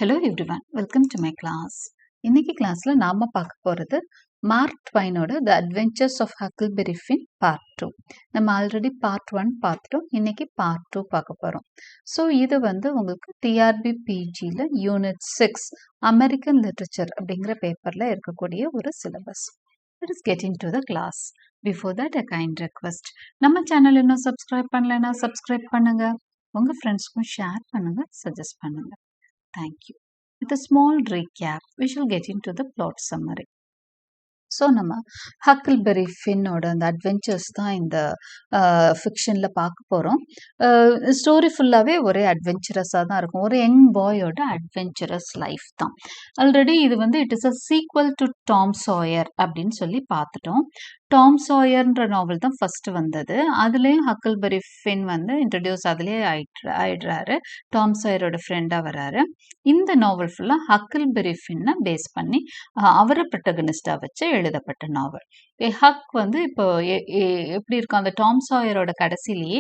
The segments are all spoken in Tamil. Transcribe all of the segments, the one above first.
Hello everyone, welcome to my class. இன்னைக்கு கிளாஸ்ல நாம பார்க்க போறது மார்க் ட்வைனோட the adventures of Huckleberry Finn part 2. நம்ம ஆல்ரெடி பார்ட் 1 பார்த்துட்டோம். இன்னைக்கு பார்ட் 2 பார்க்க போறோம். ஸோ இது உங்களுக்கு டிஆர்பி பிஜியில் யூனிட் 6 அமெரிக்கன் லிட்ரேச்சர் அப்படிங்கிற பேப்பர்ல இருக்கக்கூடிய ஒரு syllabus. Let us get into the class. Before that, a kind request. நம்ம சேனல் இன்னும் சப்ஸ்கிரைப் பண்ணலைன்னா சப்ஸ்கிரைப் பண்ணுங்க. உங்க ஃப்ரெண்ட்ஸ்க்கும் ஷேர் பண்ணுங்க, சஜஸ்ட் பண்ணுங்க. Thank you. With a small recap, we shall get into the plot summary. So நம்ம ஹக்கிள்பெரி ஃபின்னோட அந்த அட்வென்ச்சர்ஸ் தான் இந்த ஃபிக்ஷனில் பார்க்க போகிறோம். ஸ்டோரி ஃபுல்லாகவே ஒரே அட்வென்ச்சரஸாக தான் இருக்கும். ஒரு யங் பாயோட அட்வென்ச்சரஸ் லைஃப் தான். ஆல்ரெடி இது it is a sequel to Tom Sawyer அப்படின்னு சொல்லி பார்த்துட்டோம். டாம் சாயர்ன்ற நாவல் தான் ஃபர்ஸ்ட் வந்தது. அதுலேயும் ஹக்கிள்பெரி ஃபின் இன்ட்ரடியூஸ் அதுலேயே ஆயிடுறாரு. டாம் சாயரோட ஃப்ரெண்டாக வராரு. இந்த நாவல் ஃபுல்லாக ஹக்கிள்பெரி ஃபின்னை பேஸ் பண்ணி அவரை ப்ரொட்டகனிஸ்டாக வச்சு எழுதப்பட்ட நாவல். ஹக் இப்போ எப்படி இருக்கும், அந்த டாம் சாயரோட கடைசிலேயே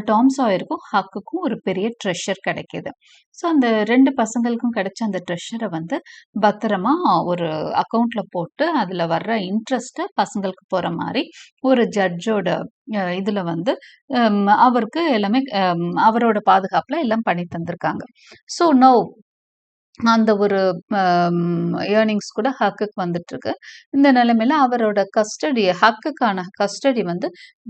டாம் சாயருக்கும் ஹக்குக்கும் ஒரு பெரிய ட்ரெஷர் கிடைக்கிது. ஸோ அந்த ரெண்டு பசங்களுக்கும் கிடைச்ச அந்த ட்ரெஷரை பத்திரமா ஒரு அக்கௌண்ட்ல போட்டு அதுல வர்ற இன்ட்ரெஸ்ட்டை பசங்களுக்கு போற மாதிரி ஒரு ஜட்ஜோட இதுல அவருக்கு எல்லாமே அவரோட பாதுகாப்புல எல்லாம் பண்ணி தந்திருக்காங்க. ஸோ நோ அந்த ஒரு ஏர்னிங்ஸ் கூட ஹக்குக்கு வந்துட்டு இருக்கு. இந்த நிலைமையில அவரோட ஹக்குக்கான கஸ்டடி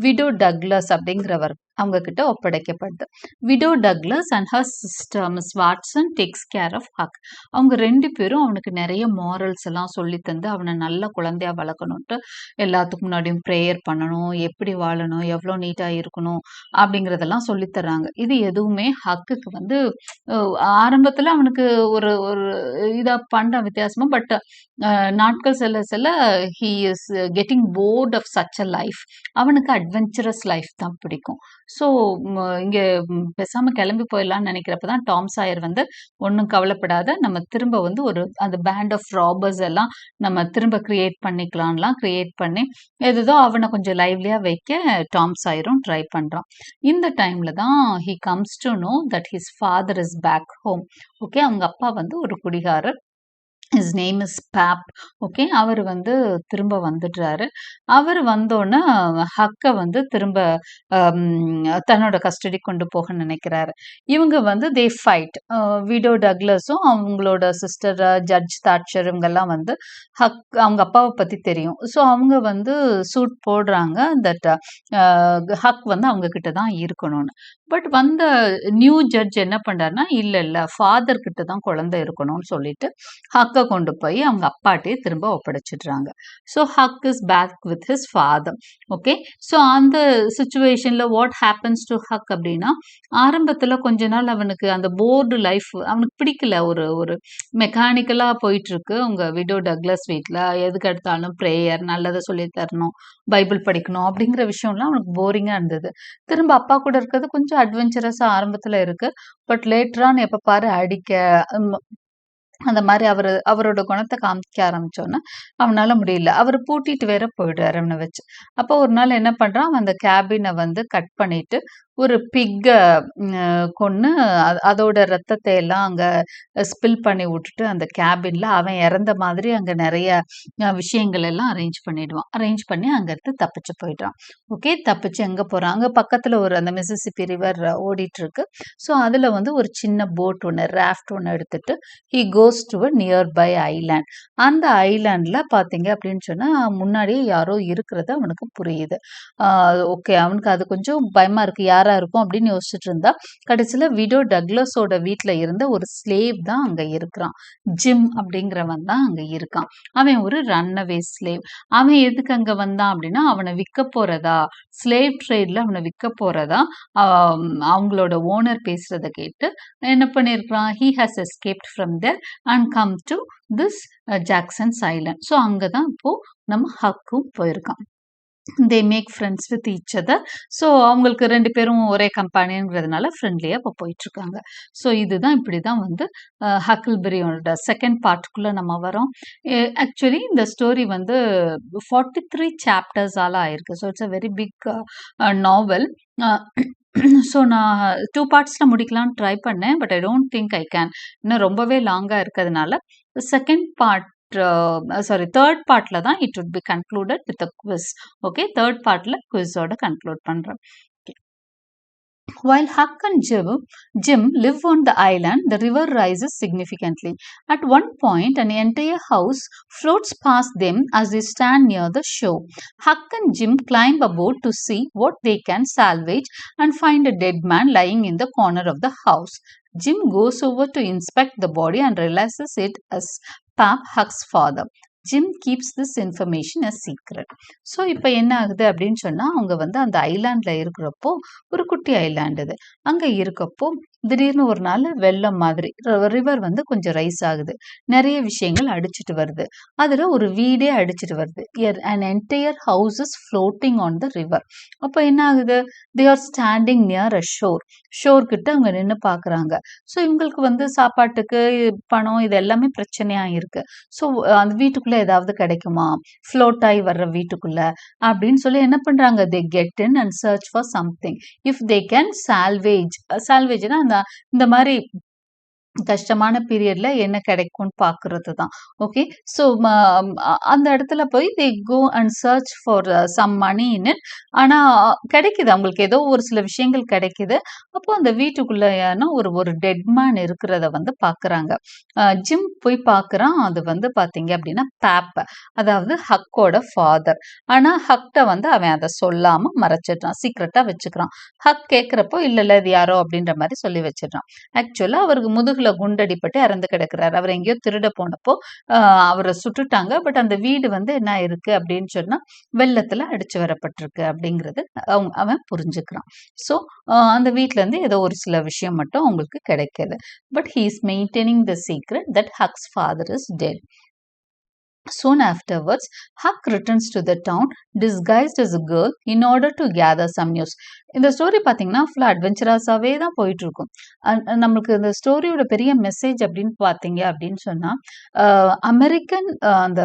விடோ டக்ளஸ் அப்படிங்கிறவர் அவங்க கிட்ட ஒப்படைக்கப்படுது. Widow Douglas and her sister miss Watson takes care of Huck. அவங்க ரெண்டு பேரும் அவனுக்கு நிறைய மாரல்ஸ் எல்லாம் சொல்லி தந்து அவனை நல்ல குழந்தையா வளர்க்கணும்ட்டு எல்லாத்துக்கும் முன்னாடியும் ப்ரேயர் பண்ணணும், எப்படி வாழணும், எவ்வளோ நீட்டா இருக்கணும் அப்படிங்கிறதெல்லாம் சொல்லித்தர்றாங்க. இது எதுவுமே ஹக்குக்கு ஆரம்பத்துல அவனுக்கு ஒரு ஒரு இதா பண்ற வித்தியாசமா, பட் நாட்கள் செல்ல செல்ல he is getting bored of such a life. அவனுக்கு அட்வென்ச்சரஸ் லைஃப் தான் பிடிக்கும். ஸோ இங்க பேசாம கிளம்பி போயிடலாம்னு நினைக்கிறப்பதான் டாம் சாயர் ஒன்றும் கவலைப்படாத, நம்ம திரும்ப அந்த பேண்ட் ஆஃப் ராபர்ஸ் எல்லாம் நம்ம திரும்ப கிரியேட் பண்ணி ஏதோ அவனை கொஞ்சம் லைவ்லியா வைக்க டாம் சாயரும் ட்ரை பண்றான். இந்த டைம்ல தான் he comes to know that his father is back home. Okay, அவங்க அப்பா ஒரு குடிகாரர். His name is Pap. Okay, அவர் திரும்ப வந்துடுறாரு. அவர் வந்தோடனே ஹக்கை திரும்ப தன்னோட கஸ்டடி கொண்டு போக நினைக்கிறாரு. இவங்க தே ஃபைட். விடோ டக்ளஸும் அவங்களோட சிஸ்டர் ஜட்ஜ் தாட்சர் இவங்கெல்லாம் அவங்க அப்பாவை பற்றி தெரியும். ஸோ அவங்க சூட் போடுறாங்க தட் ஹக் அவங்க கிட்ட தான் இருக்கணும்னு. பட் நியூ ஜட்ஜ் என்ன பண்றாருன்னா, இல்ல ஃபாதர் கிட்ட தான் குழந்தை இருக்கணும்னு சொல்லிட்டு ஹக்கை கொண்டு போய் அவங்க அப்பாட்டே திரும்ப ஒப்படைச்சிடுறாங்க. So Huck is back with his father. Okay, so அந்த சுச்சுவேஷன்ல வாட் ஹேப்பன்ஸ் டு ஹக் அப்படின்னா, ஆரம்பத்துல கொஞ்ச நாள் அவனுக்கு அந்த போர்டு லைஃப் அவனுக்கு பிடிக்கல. ஒரு மெக்கானிக்கலா போயிட்டு இருக்கு அவங்க விடோ டக்ளஸ் வீட்ல. எதுக்கு எடுத்தாலும் ப்ரேயர், நல்லதை சொல்லி தரணும், பைபிள் படிக்கணும் அப்படிங்கிற விஷயம்லாம் அவனுக்கு போரிங்கா இருந்தது. திரும்ப அப்பா கூட இருக்கிறது கொஞ்சம் அட்வென்ச்சரஸா ஆரம்பத்துல இருக்கு. பட் லேட்டரான் எப்ப பாரு அடிக்க அந்த மாதிரி அவரோட குணத்தை காமிக்க ஆரம்பிச்சோன்னா அவனால முடியல. அவர் பூட்டிட்டு வேற போயிடுறாரு அவனை வச்சு. அப்போ ஒரு நாள் என்ன பண்றான், அந்த கேபினை கட் பண்ணிட்டு ஒரு பிக்கை கொன்று அதோட ரத்தத்தை எல்லாம் அங்க ஸ்பில் பண்ணி விட்டுட்டு அந்த கேபின்ல அவன் இறந்த மாதிரி அங்க நிறைய விஷயங்கள் எல்லாம் அரேஞ்ச் பண்ணி அங்க இருந்து தப்பிச்சு போயிடுறான். ஓகே, தப்பிச்சு எங்க போறான், அங்க பக்கத்துல அந்த மிசிசிப்பி ரிவர் ஓடிட்டு இருக்கு. ஸோ அதுல ஒரு சின்ன போட் ராஃப்ட் ஒன்று எடுத்துட்டு he goes to a nearby island. அந்த ஐலாண்ட்ல பாத்தீங்க அப்படின்னு சொன்னா முன்னாடியே யாரோ இருக்கிறது அவனுக்கு புரியுது. ஓகே, அவனுக்கு அது கொஞ்சம் பயமா இருக்கு, யாரா இருக்கும் அப்படின்னு யோசிச்சுட்டு இருந்தா கடைசியில விடோ டக்ளஸோட வீட்டுல இருந்த ஒரு ஸ்லேவ் தான் அங்க இருக்கிறான். ஜிம் அப்படிங்கிறவன் தான் அங்க இருக்கான். அவன் ஒரு ரன்அவே ஸ்லேவ். அவன் எதுக்கு அங்க வந்தான் அப்படின்னா, அவனை விற்க போறதா, ஸ்லேவ் ட்ரேட்ல அவனை விற்க போறதா அவங்களோட ஓனர் பேசுறத கேட்டு என்ன பண்ணிருக்கான், he has escaped from there and come to this Jackson's island. So அங்கதான் இப்போ நம்ம ஹக்கும் போயிருக்கான். They make friends with each other. So அவங்களுக்கு ரெண்டு பேரும் ஒரே கம்பெனிங்கிறதுனால ஃப்ரெண்ட்லியாக இப்போ போயிட்டுருக்காங்க. ஸோ இதுதான் இப்படி தான் ஹக்கிள்பெரியோட செகண்ட் பார்ட்டுக்குள்ளே நம்ம வரோம். ஆக்சுவலி இந்த ஸ்டோரி 43 சாப்டர்ஸால் ஆயிருக்கு. So it's a very big novel. So நான் 2 பார்ட்ஸில் முடிக்கலாம்னு ட்ரை பண்ணேன். But I don't think I can. இன்னும் ரொம்பவே லாங்காக இருக்கிறதுனால செகண்ட் பார்ட் தேர்ட் பார்ட்டில் தான் it would be concluded with a quiz. Okay, third பார்ட்டில் குவிஸோட கன்க்ளூட் பண்ணுறேன். While Huck and Jim live on the island, the river rises significantly. At one point, an entire house floats past them as they stand near the shore. Huck and Jim climb aboard to see what they can salvage and find a dead man lying in the corner of the house. Jim goes over to inspect the body and realizes it as Pap, Huck's father. Jim keeps this information a secret. So இப்போ என்ன ஆகுது அப்படின்னு சொன்னால், அவங்க வந்து அந்த ஐலாண்டில் இருக்கிறப்போ, ஒரு குட்டி ஐலாண்டு இது, அங்கே இருக்கப்போ திடீர்னு ஒரு நாள் வெள்ளம் மாதிரி ரிவர் வந்து கொஞ்சம் ரைஸ் ஆகுது, நிறைய விஷயங்கள் அடிச்சுட்டு வருது, அதில் ஒரு வீடே அடிச்சுட்டு வருது. an entire house is floating on the river. அப்போ என்ன ஆகுது, they are standing near a shore. Sure கிட்ட அவங்க நின்று பார்க்குறாங்க. ஸோ இவங்களுக்கு வந்து சாப்பாட்டுக்கு பணம் இது எல்லாமே பிரச்சனையாக இருக்கு. ஸோ அந்த வீட்டுக்குள்ளே ஏதாவது கிடைக்குமா, ஃப்ளோட் ஆகி வர்ற வீட்டுக்குள்ள அப்படின்னு சொல்லி என்ன பண்றாங்க, they get in and search for something if they can salvageனா இந்த மாதிரி கஷ்டமான பீரியட்ல என்ன கிடைக்கும்னு பார்க்கறது தான். ஓகே, ஸோ அந்த இடத்துல போய் they go and search for some money in it. ஆனால் கிடைக்குது, அவங்களுக்கு ஏதோ ஒரு சில விஷயங்கள் கிடைக்குது. அப்போ அந்த வீட்டுக்குள்ள ஒரு டெட் மேன் இருக்கிறத வந்து பார்க்குறாங்க. ஜிம் போய் பார்க்குறான். அது வந்து பார்த்தீங்க அப்படின்னா பேப், அதாவது ஹக்கோட ஃபாதர். ஆனால் ஹக்ட வந்து அவன் அதை சொல்லாமல் மறைச்சிட்றான், சீக்ரெட்டாக வச்சுக்கிறான். ஹக் கேட்குறப்போ இல்லை இது யாரோ அப்படின்ற மாதிரி சொல்லி வச்சிடறான். ஆக்சுவலாக அவருக்கு முதுகுல குண்டடிப்பட்டு இறந்து கிடக்கிறார். அவர் எங்கேயோ திருட போனப்போ அவரை சுட்டுட்டாங்க. பட் அந்த வீடு வந்து என்ன இருக்கு அப்படின்னு சொன்னா வெள்ளத்துல அடிச்சு வரப்பட்டிருக்கு அப்படிங்கிறது அவன் புரிஞ்சுக்கிறான். ஸோ அந்த வீட்டுல இருந்து ஏதோ ஒரு சில விஷயம் மட்டும் அவங்களுக்கு கிடைக்குது. But he is maintaining the secret that Huck's father is dead. Soon afterwards, Huck returns to the town disguised as a girl in order to gather some news. இந்த ஸ்டோரி பார்த்தீங்கன்னா ஃபுல்லாக அட்வென்ச்சரஸாகவே தான் போயிட்டு இருக்கும். நம்மளுக்கு இந்த ஸ்டோரியோட பெரிய மெசேஜ் அப்படின்னு பார்த்தீங்க அப்படின்னு சொன்னால், அமெரிக்கன் அந்த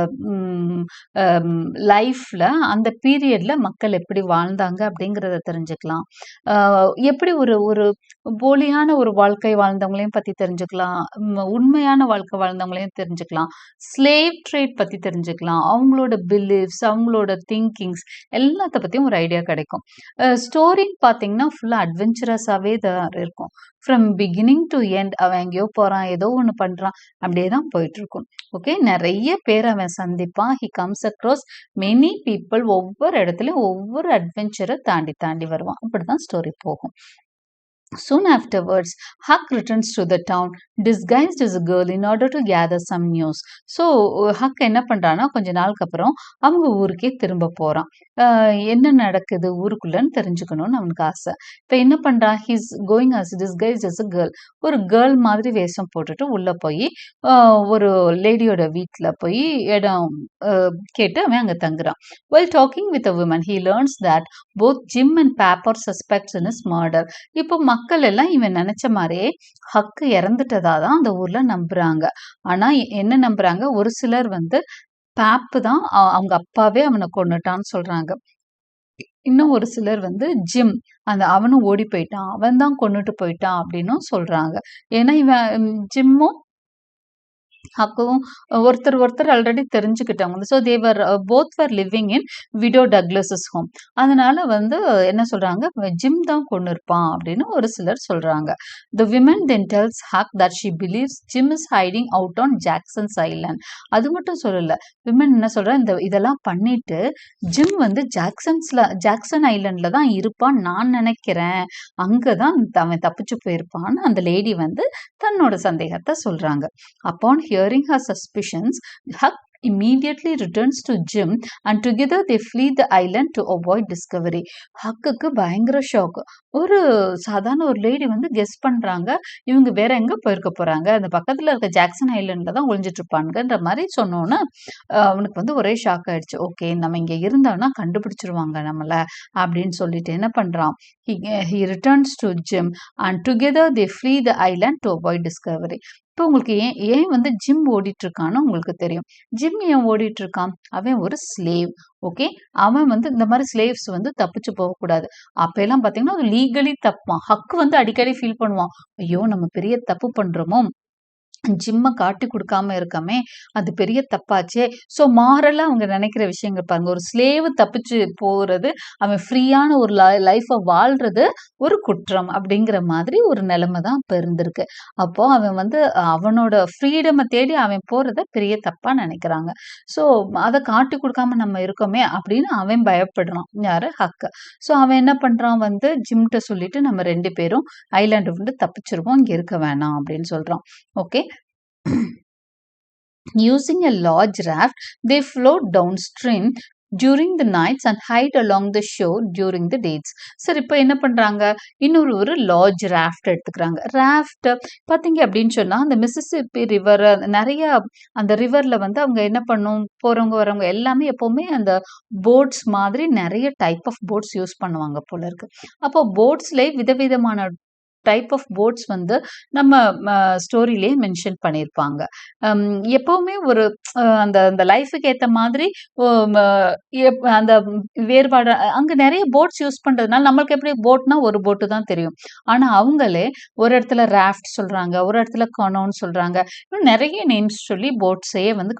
லைஃப்பில் அந்த பீரியடில் மக்கள் எப்படி வாழ்ந்தாங்க அப்படிங்கிறத தெரிஞ்சுக்கலாம். எப்படி ஒரு போலியான ஒரு வாழ்க்கை வாழ்ந்தவங்களையும் பற்றி தெரிஞ்சுக்கலாம், உண்மையான வாழ்க்கை வாழ்ந்தவங்களையும் தெரிஞ்சுக்கலாம், ஸ்லேவ் ட்ரேட் பற்றி தெரிஞ்சுக்கலாம், அவங்களோட பிலீஃப்ஸ், அவங்களோட திங்கிங்ஸ் எல்லாத்த பற்றியும் ஒரு ஐடியா கிடைக்கும். ஸ்டோரி பார்த்தீங்கன்னா ஃபுல்லாக அட்வென்ச்சரஸாகவே தான் இருக்கும். ஃப்ரம் பிகினிங் டு எண்ட் அவன் எங்கேயோ போகிறான், ஏதோ ஒன்று பண்ணுறான், அப்படியே தான் போயிட்டுருக்கும். ஓகே, நிறைய பேர் அவன் சந்திப்பான். He comes across many people. ஒவ்வொரு இடத்துலையும் ஒவ்வொரு அட்வென்ச்சரை தாண்டி வருவான். அப்படி தான் ஸ்டோரி போகும். Soon afterwards, Huck returns to the town disguised as a girl in order to gather some news. So Huck என்ன பண்றான்னா கொஞ்ச நாளுக்கு அப்புறம் அவங்க ஊருக்கே திரும்ப போறான். என்ன நடக்குது ஊருக்குள்ளன்னு தெரிஞ்சுக்கணும்னு அவனுக்கு ஆசை. இப்போ என்ன பண்றான், he's going as disguised as a girl. ஒரு கேர்ள் மாதிரி வேஷம் போட்டுட்டு உள்ள போய் ஒரு லேடியோட வீட்டில் போய் இடம் கேட்டு அவன் அங்கே தங்குறான். While talking with a woman, he learns that both Jim and Pap are suspects in his murder. இப்போ மக்கள் எல்லாம் இவன் நினைச்ச மாதிரியே ஹக்கு இறந்துட்டதா தான் அந்த ஊர்ல நம்புறாங்க. ஆனா என்ன நம்புறாங்க, ஒரு சிலர் வந்து பேப்பு தான் அவங்க அப்பாவே அவனை கொன்னுட்டான்னு சொல்றாங்க. இன்னும் ஒரு சிலர் வந்து ஜிம் அவனும் ஓடி போயிட்டான், அவன் தான் கொன்னுட்டு போயிட்டான் அப்படின்னும் சொல்றாங்க. ஏன்னா இவன் ஜிம்மும் ஹக்கும் ஒருத்தர் ஆல்ரெடி தெரிஞ்சுக்கிட்டவங்க. So they were both were living in widow Douglas's home. அதனால வந்து என்ன சொல்றாங்க, ஜிம் தான் கொண்டு இருப்பான் அப்படின்னு ஒரு சிலர் சொல்றாங்க. The women then tells Huck that she believes Jim is hiding out on Jackson's island. அது மட்டும் சொல்லல, விமன் என்ன சொல்றா, இதெல்லாம் பண்ணிட்டு ஜிம் வந்து ஜாக்சன் ஐலாண்ட்ல தான் இருப்பான் நான் நினைக்கிறேன், அங்கதான் அவன் தப்பிச்சு போயிருப்பான்னு அந்த லேடி வந்து தன்னோட சந்தேகத்தை சொல்றாங்க. Upon hearing her suspicions, Huck immediately returns to Jim and together they flee the island to avoid discovery. ஹக்குக்கு பயங்கர ஷாக். ஒரு சாதாரண ஒரு லேடி வந்து கெஸ் பண்றாங்க இவங்க வேற எங்க போயிருக்க போறாங்க, அந்த பக்கத்துல இருக்க ஜாக்சன் ஐலாண்ட்ல தான் ஒளிஞ்சிட்டு இருப்பாங்கன்ற மாதிரி சொன்னோன்னு அவனுக்கு வந்து ஒரே ஷாக் ஆயிடுச்சு. ஓகே, நம்ம இங்க இருந்தோம்னா கண்டுபிடிச்சிருவாங்க நம்மள அப்படின்னு சொல்லிட்டு என்ன பண்றான், he returns to Jim and together they flee the island to avoid discovery. இப்போ உங்களுக்கு ஏன் ஏன் வந்து ஜிம் ஓடிட்டு இருக்கான்னு உங்களுக்கு தெரியும். ஜிம் ஏன் ஓடிட்டு இருக்கான்? அவன் ஒரு ஸ்லேவ். ஓகே. அவன் வந்து இந்த மாதிரி ஸ்லேவ்ஸ் வந்து தப்பிச்சு போகக்கூடாது. அப்ப எல்லாம் பாத்தீங்கன்னா அது லீகலி தப்பான். ஹக் வந்து அடிக்கடி ஃபீல் பண்ணுவான். ஐயோ நம்ம பெரிய தப்பு பண்றோமோ, ஜிம்ம காட்டி குடுக்காம இருக்கமே! அது பெரிய தப்பாச்சே! ஸோ மாரலா அவங்க நெனைக்கிற விஷயங்கள் பாருங்க. ஒரு ஸ்லேவ் தப்பிச்சு போறது, அவன் ஃப்ரீயான ஒரு லைஃப வாழ்றது ஒரு குற்றம் அப்படிங்கிற மாதிரி ஒரு நெலைம தான் அப்ப இருந்திருக்கு. அப்போ அவன் வந்து அவனோட ஃப்ரீடம தேடி அவன் போறத பெரிய தப்பா நெனைக்கிறாங்க. ஸோ அத காட்டி குடுக்காம நம்ம இருக்கோமே அப்படின்னு அவன் பயப்படுறான். யாரு? ஹக். ஸோ அவன் என்ன பண்றான் வந்து ஜிம்ட்ட சொல்லிட்டு நம்ம 2 பேரும் ஐலேண்ட விட்டு தப்பிச்சுருவோம். இங்க இருக்க வேணாம் அப்படின்னு சொல்றான். Okay. Using a large raft, they float downstream during the nights and hide along the shore during the days. சரி இப்போ என்ன பண்றாங்க? ஒரு லார்ஜ் ராஃப்ட் எடுத்துக்கிறாங்க. ராஃப்ட் பார்த்தீங்க அப்படின்னு சொன்னா, அந்த மிசிசிப்பி ரிவர் நெறைய அந்த ரிவர்ல வந்து அவங்க என்ன பண்ணும், போறவங்க வரவங்க எல்லாமே எப்பவுமே அந்த போட்ஸ் மாதிரி நெறைய டைப் ஆஃப் போட்ஸ் யூஸ் பண்ணுவாங்க போல இருக்கு. அப்போ போட்ஸ்லயே விதவிதமான டைப் ஆஃப் போட்ஸ் வந்து நம்ம ஸ்டோரியிலேயே மென்ஷன் பண்ணியிருப்பாங்க. அம் எப்பவுமே ஒரு அந்த அந்த லைஃப்க்கு ஏத்த மாதிரி ஒ ம அந்த வேறுபாடு அங்க நெறைய போட்ஸ் யூஸ் பண்றதுனால நம்மளுக்கு எப்படி போட்னா ஒரு போட்டு தான் தெரியும். ஆனா அவங்களே ஒரு இடத்துல ராஃப்ட் சொல்றாங்க, ஒரு இடத்துல கனோன்னு சொல்றாங்க. இன்னும் நெறைய நேம்ஸ் சொல்லி போட்ஸையே வந்து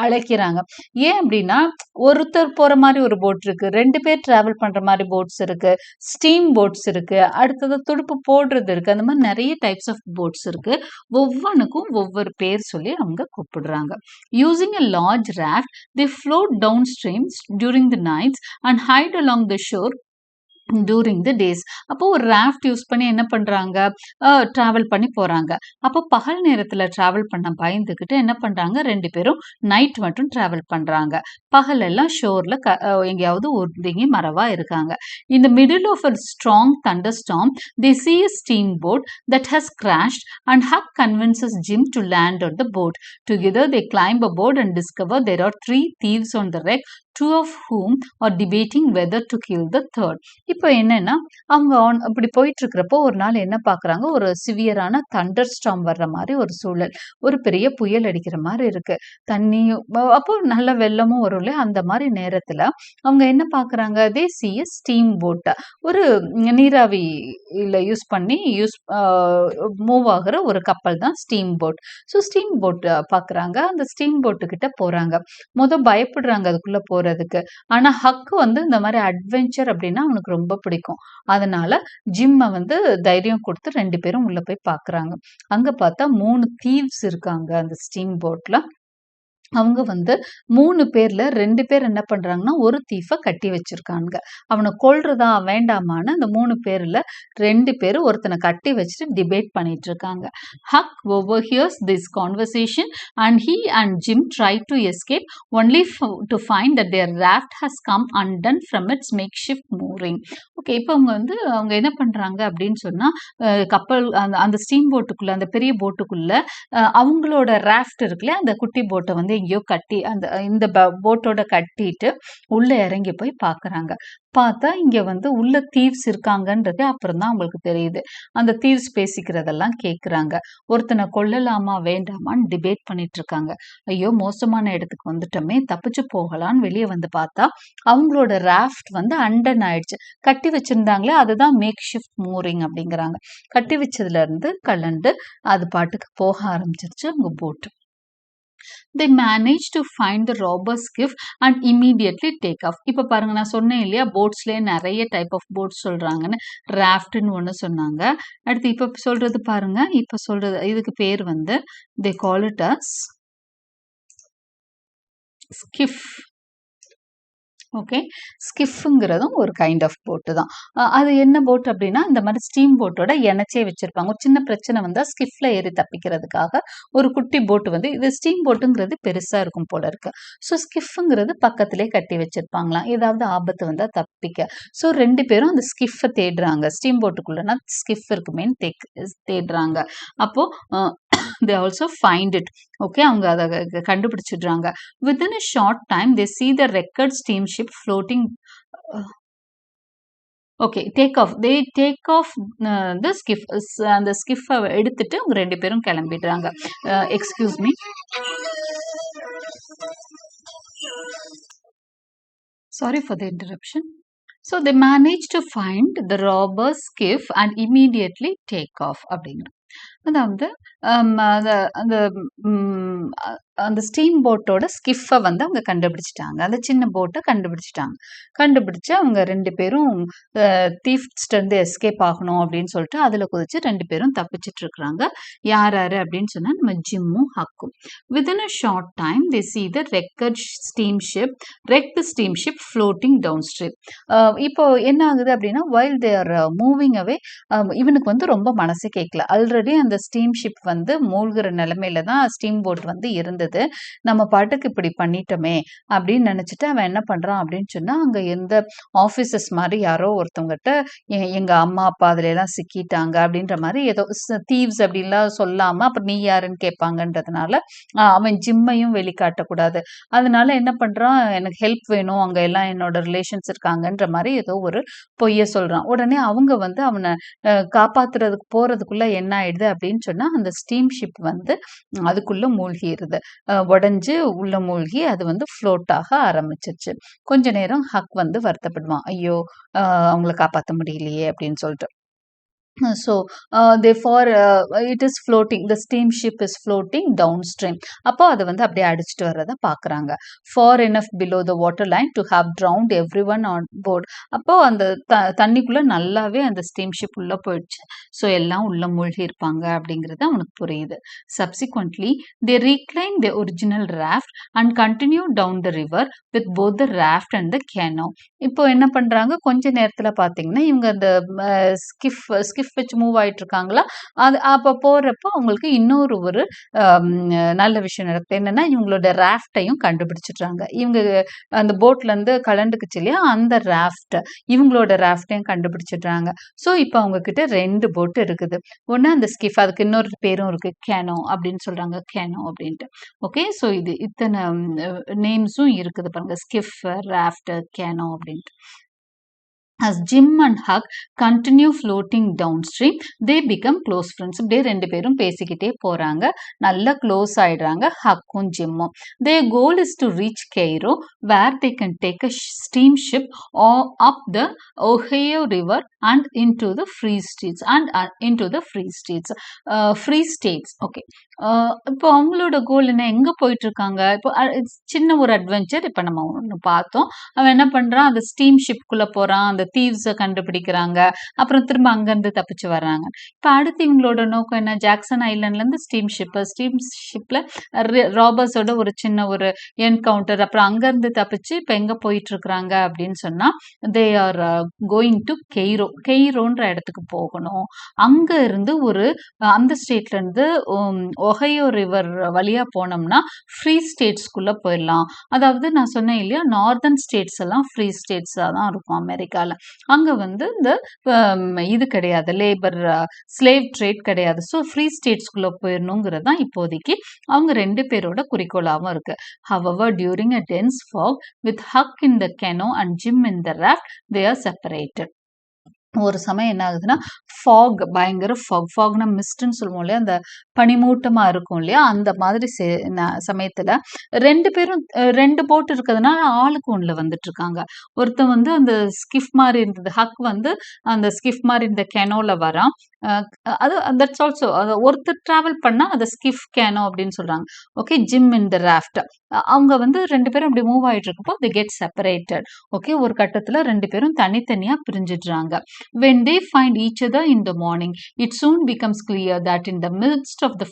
அழைக்கிறாங்க. ஏன் அப்படின்னா, ஒருத்தர் போற மாரி ஒரு போட் இருக்கு. 2 பேர் டிராவல் பண்ற மாரி போட்ஸ் இருக்கு. ஸ்டீம் போட்ஸ் இருக்கு. அடுத்தது துடுப்பு போடுறது இருக்கு. அந்த மாரி நெறைய டைப்ஸ் ஆஃப் போட்ஸ் இருக்கு. ஒவ்வொன்னுக்கும் ஒவ்வொரு பேர் சொல்லி அவங்க கூப்பிடுறாங்க. Using a large raft, they float downstream during the nights and hide along the shore during the days. அப்போ ஒரு ராஃப்ட் யூஸ் பண்ணி என்ன பண்றாங்க? டிராவல் பண்ணி போறாங்க. அப்போ பகல் நேரத்துல டிராவல் பண்ண பயந்துகிட்டு என்ன பண்றாங்க? 2 பேரும் நைட் மட்டும் டிராவல் பண்றாங்க. பகல் எல்லாம் ஷோர்ல எங்கேயாவது ஒதுங்கி மறைவா இருக்காங்க. In the middle of a strong thunderstorm, they see a steamboat that has crashed and Huck convinces Jim to land on the boat. Together they climb aboard and discover there are 3 thieves on the wreck, 2 of whom are debating whether to kill the third. இப்போ என்னன்னா, அவங்க அப்படி போயிட்டுருக்கிறப்போ ஒரு நாள் என்ன பார்க்குறாங்க, ஒரு சிவியரான தண்டர் ஸ்டார்ம் வர்ற மாரி ஒரு சூழல். ஒரு பெரிய புயல் அடிக்கிற மாரி இருக்கு. தண்ணியும் அப்போ நல்ல வெள்ளமும் வரும் இல்லையா? அந்த மாரி நேரத்துல அவங்க என்ன பார்க்குறாங்க, தே சீ எ ஸ்டீம் போட். ஒரு நீராவியில யூஸ் பண்ணி மூவ் ஆகுற ஒரு கப்பல் தான் steam boat. So steam boat பார்க்குறாங்க. அந்த ஸ்டீம் போட்டு கிட்ட போறாங்க. பயப்படுறாங்க அதுக்குள்ள போறதுக்கு. ஆனா ஹக் வந்து இந்த மாரி அட்வென்ச்சர் அப்படின்னா அவனுக்கு ரொம்ப பிடிக்கும். அதனால ஜிம்ம வந்து தைரியம் குடுத்து 2 பேரும் உள்ள போய் பார்க்குறாங்க. அங்க பார்த்தா 3 தீவ்ஸ் இருக்காங்க அந்த ஸ்டீம் போட்ல. அவங்க வந்து 3 பேர்ல 2 பேர் என்ன பண்றாங்கன்னா, ஒரு தீஃப கட்டி வச்சிருக்காங்க. அவன கொல்றதா வேண்டாமான்னு அந்த 3 பேர்ல 2 பேரு ஒருத்தன கட்டி வச்சுட்டு டிபேட் பண்ணிட்டு இருக்காங்க. Huck overhears this conversation and he and Jim try to escape only to find that their raft has come undone from its makeshift mooring. Okay. இப்ப அவங்க என்ன பண்றாங்க அப்படின்னு சொன்னா, கப்பல் அந்த ஸ்டீம் போட்டுக்குள்ள அந்த பெரிய போட்டுக்குள்ள அவங்களோட ராஃப்ட் இருக்குல்ல, அந்த குட்டி போட்ட வந்து எங்கேயோ கட்டி இந்த போட்டோட கட்டிட்டு உள்ள இறங்கி போய் பார்க்குறாங்க. பார்த்தா இங்க வந்து உள்ள தீவ்ஸ் இருக்காங்கன்றது அப்புறம் தான் அவங்களுக்கு தெரியுது. அந்த தீவ்ஸ் பேசிக்கிறதெல்லாம் கேட்குறாங்க. ஒருத்தனை கொல்லலாமா வேண்டாமான்னு டிபேட் பண்ணிட்டு இருக்காங்க. ஐயோ மோசமான இடத்துக்கு வந்துட்டோமே, தப்பிச்சு போகலான்னு வெளியே வந்து பார்த்தா அவங்களோட ராஃப்ட் வந்து அண்டன் ஆயிடுச்சு. கட்டி வச்சிருந்தாங்களே அதுதான் மேக் ஷிஃப்ட் மூரிங் அப்படிங்கிறாங்க. கட்டி வச்சதுல இருந்து கலண்டு அது பாட்டுக்கு போக ஆரம்பிச்சிருச்சு அவங்க போட்டு. They manage to find the robber's skiff and immediately take off. இப்ப பாருங்க, நான் சொன்னேன் இல்லையா, போட்ஸ்லயே நிறைய டைப் ஆஃப் போட்ஸ் சொல்றாங்கன்னு. ராஃப்ட்னு ஒண்ணு சொன்னாங்க. அடுத்து இப்ப சொல்றது பாருங்க, இப்ப சொல்றது இதுக்கு பேர் வந்து they call it as skiff. Okay. ஸ்கிஃப்ங்கிறதும் ஒரு கைண்ட் ஆஃப் போட்டு தான். அது என்ன போட் அப்படின்னா, இந்த மாதிரி ஸ்டீம் போட்டோட இணைச்சே வச்சிருப்பாங்க. ஒரு சின்ன பிரச்சனை வந்தா ஸ்கிஃப்ல ஏறி தப்பிக்கிறதுக்காக ஒரு குட்டி போட்டு வந்து இது ஸ்டீம் போட்டுங்கிறது பெருசா இருக்கும் போல இருக்கு. ஸோ ஸ்கிஃப்ங்கிறது பக்கத்திலே கட்டி வச்சிருப்பாங்களாம். ஏதாவது ஆபத்து வந்தா தப்பிக்க. ஸோ 2 பேரும் அந்த ஸ்கிஃப்பை தேடுறாங்க. ஸ்டீம் போட்டுக்குள்ளனா ஸ்கிஃப் இருக்குமேன்னு தேடுறாங்க. அப்போ they also find it. Okay, அவங்க அதை கண்டுபிடிச்சிடுறாங்க. Within a short time they see the wrecked steamship floating okay, take off. They take off the skiff. அந்த ஸ்கிஃப்பை எடுத்துட்டு அவங்க 2 பேரும் கிளம்பிடுறாங்க. Excuse me. Sorry for the interruption. So they managed to find the robber's skiff and immediately take off அப்படிங்கிறது. அதாவது அந்த ம், அ- அந்த ஸ்டீம் போட்டோட ஸ்கிஃபை வந்து அவங்க கண்டுபிடிச்சிட்டாங்க. அந்த சின்ன போட்டை கண்டுபிடிச்சிட்டாங்க. கண்டுபிடிச்சு அவங்க 2 பேரும் தீஃப்ஸ்ட இருந்து எஸ்கேப் ஆகணும் அப்படின்னு சொல்லிட்டு அதில் குதிச்சு 2 பேரும் தப்பிச்சிட்டு இருக்கிறாங்க. யார் யாரு அப்படின்னு சொன்னா நம்ம ஜிம்மும் ஹக்கும். Within a short time they see the wrecked steamship floating downstream. இப்போ என்ன ஆகுது அப்படின்னா while they are moving away, இவனுக்கு வந்து ரொம்ப மனசு கேட்கல. ஆல்ரெடி அந்த ஸ்டீம்ஷிப் வந்து மூழ்கிற நிலைமையில தான் ஸ்டீம் போட் வந்து இருந்தது. நம்ம பாட்டுக்கு இப்படி பண்ணிட்டோமே அப்படின்னு நினைச்சிட்டு அவன் என்ன பண்றான் அப்படின்னு சொன்னா, அங்க எந்த ஆபீசர்ஸ் மாதிரி யாரோ ஒருத்தவங்ககிட்ட எங்க அம்மா அப்பா அதுல எல்லாம் சிக்கிட்டாங்க அப்படின்ற மாதிரி ஏதோ தீவ்ஸ் அப்படின்லாம் சொல்லாம அப்புறம் நீ யாருன்னு கேட்பாங்கன்றதுனால அவன் ஜிம்மையும் வெளிக்காட்டக்கூடாது. அதனால என்ன பண்றான், எனக்கு ஹெல்ப் வேணும், அங்க எல்லாம் என்னோட ரிலேஷன்ஸ் இருக்காங்கன்ற மாதிரி ஏதோ ஒரு பொய்ய சொல்றான். உடனே அவங்க வந்து அவனை காப்பாத்துறதுக்கு போறதுக்குள்ள என்ன ஆயிடுது அப்படின்னு சொன்னா, அந்த ஸ்டீம்ஷிப் வந்து அதுக்குள்ள மூழ்கிடுது. உடைஞ்சு உள்ள மூழ்கி அது வந்து ஃப்ளோட் ஆக ஆரம்பிச்சிருச்சு. கொஞ்ச நேரம் ஹக் வந்து வருத்தப்படுவான், ஐயோ அவங்கள காப்பாற்ற முடியலையே அப்படின்னு சொல்லிட்டு. So therefore it is floating, the steamship is floating downstream. அப்போ அதை வந்து அப்படியே அடிச்சுட்டு வர்றதை பார்க்குறாங்க. far enough below the water line to have drowned everyone on board. அப்போ அந்த தண்ணிக்குள்ள நல்லாவே அந்த ஸ்டீம்ஷிப் உள்ள போயிடுச்சு. ஸோ எல்லாம் உள்ள மூழ்கி இருப்பாங்க அப்படிங்கிறது அவனுக்கு புரியுது. Subsequently they reclaimed the original raft and continued down the river with both the raft and the canoe. இப்போ என்ன பண்றாங்க, கொஞ்ச நேரத்துல பாத்தீங்கன்னா இவங்க அந்த ஸ்கிஃப் வச்சு மூவ் ஆயிட்டு இருக்காங்களா, அது அப்ப போறப்போ அவங்களுக்கு இன்னொரு ஒரு நல்ல விஷயம் நடக்குது. என்னன்னா இவங்களோட ராஃப்டையும் கண்டுபிடிச்சிடுறாங்க. இவங்க அந்த போட்ல இருந்து கலண்டுக்குச்சு இல்லையா, அந்த ராஃப்ட் இவங்களோட ராஃப்டையும் கண்டுபிடிச்சிடுறாங்க. ஸோ இப்போ அவங்க கிட்ட 2 போட் இருக்குது. ஒன்று அந்த ஸ்கிஃப், அதுக்கு இன்னொரு பேரும் இருக்கு, கேனோ அப்படின்னு சொல்றாங்க, கேனோ அப்படின்ட்டு. ஓகே, ஸோ இது இத்தனை நேம்ஸும் இருக்குது பாருங்க, ஸ்கிஃப், ராஃப்ட், கேனோ அப்படின்ட்டு. As Jim and Huck continue floating downstream, they become close friends. இப்படியே 2 பேரும் பேசிக்கிட்டே போறாங்க, நல்லா க்ளோஸ் ஆயிடுறாங்க ஹக்கும் ஜிம்மும். Their goal is to reach Cairo, where they can take a steamship up the Ohio River and into the Free States Free States. Okay, இப்போ அவங்களோட கோல் என்ன, எங்க போயிட்டு இருக்காங்க, இப்போ சின்ன ஒரு அட்வென்ச்சர் இப்போ நம்ம ஒன்று பார்த்தோம். அவன் என்ன பண்றான், அந்த ஸ்டீம்ஷிப்குள்ள போறான், அந்த தீவ்ஸை கண்டுபிடிக்கிறாங்க, அப்புறம் திரும்ப அங்கேருந்து தப்பிச்சு வர்றாங்க. இப்போ அடுத்து இவங்களோட நோக்கம் என்ன, ஜாக்சன் ஐலாண்ட்லேருந்து ஸ்டீம்ஷிப்பில் ராபர்ஸோட ஒரு சின்ன ஒரு என்கவுண்டர், அப்புறம் அங்கேருந்து தப்பிச்சு இப்போ எங்கே போயிட்டு இருக்கிறாங்க அப்படின்னு சொன்னால், தே ஆர் கோயிங் டு கெய்ரோன்ற இடத்துக்கு போகணும். அங்கே இருந்து ஒரு அந்த ஸ்டேட்ல இருந்து ஒஹையோ ரிவர் வழியாக போனோம்னா ஃப்ரீ ஸ்டேட்ஸ்குள்ளே போயிடலாம். அதாவது நான் சொன்னேன் இல்லையா, நார்தர்ன் ஸ்டேட்ஸ் எல்லாம் ஃப்ரீ ஸ்டேட்ஸாக தான் இருக்கும் அமெரிக்காவில். அங்கே வந்து இந்த இது கிடையாது, லேபர் ஸ்லேவ் ட்ரேட் கிடையாது. ஸோ ஃப்ரீ ஸ்டேட்ஸ்குள்ளே போயிடணுங்கிறது தான் இப்போதைக்கு அவங்க 2 பேரோட குறிக்கோளாகவும் இருக்கு. However, during a dense fog with Huck in the canoe and Jim in the raft, they are separated. ஒரு சமயம் என்ன ஆகுதுன்னா, ஃபாக், பயங்கர ஃபாக்னா மிஸ்ட்ன்னு சொல்லுவோம் இல்லையா, அந்த பனிமூட்டமா இருக்கும் இல்லையா, அந்த மாதிரி சமயத்துல 2 பேரும் 2 போட் இருக்கிறதுனால ஆளுக்கு ஒண்ணுல வந்துட்டு இருக்காங்க. ஒருத்தன் வந்து அந்த ஸ்கிஃப் மாதிரி இருந்தது, ஹக் வந்து அந்த ஸ்கிஃப் மாதிரி இந்த கெனோல வரான். அது தட்ஸ் ஆல்சோ ஒருத்தர் டிராவல் பண்ணா அதை ஸ்கிஃப் கேனோ அப்படின்னு சொல்றாங்க. ஓகே, ஜிம் இன் த ராஃப்ட். அவங்க வந்து 2 பேரும் அப்படி மூவ் ஆயிட்டு இருக்கப்போ தி கெட் செப்பரேட்டட். ஓகே, ஒரு கட்டத்துல 2 பேரும் தனித்தனியா பிரிஞ்சிடுறாங்க. When they find each other in the morning, it soon becomes clear that in the midst of the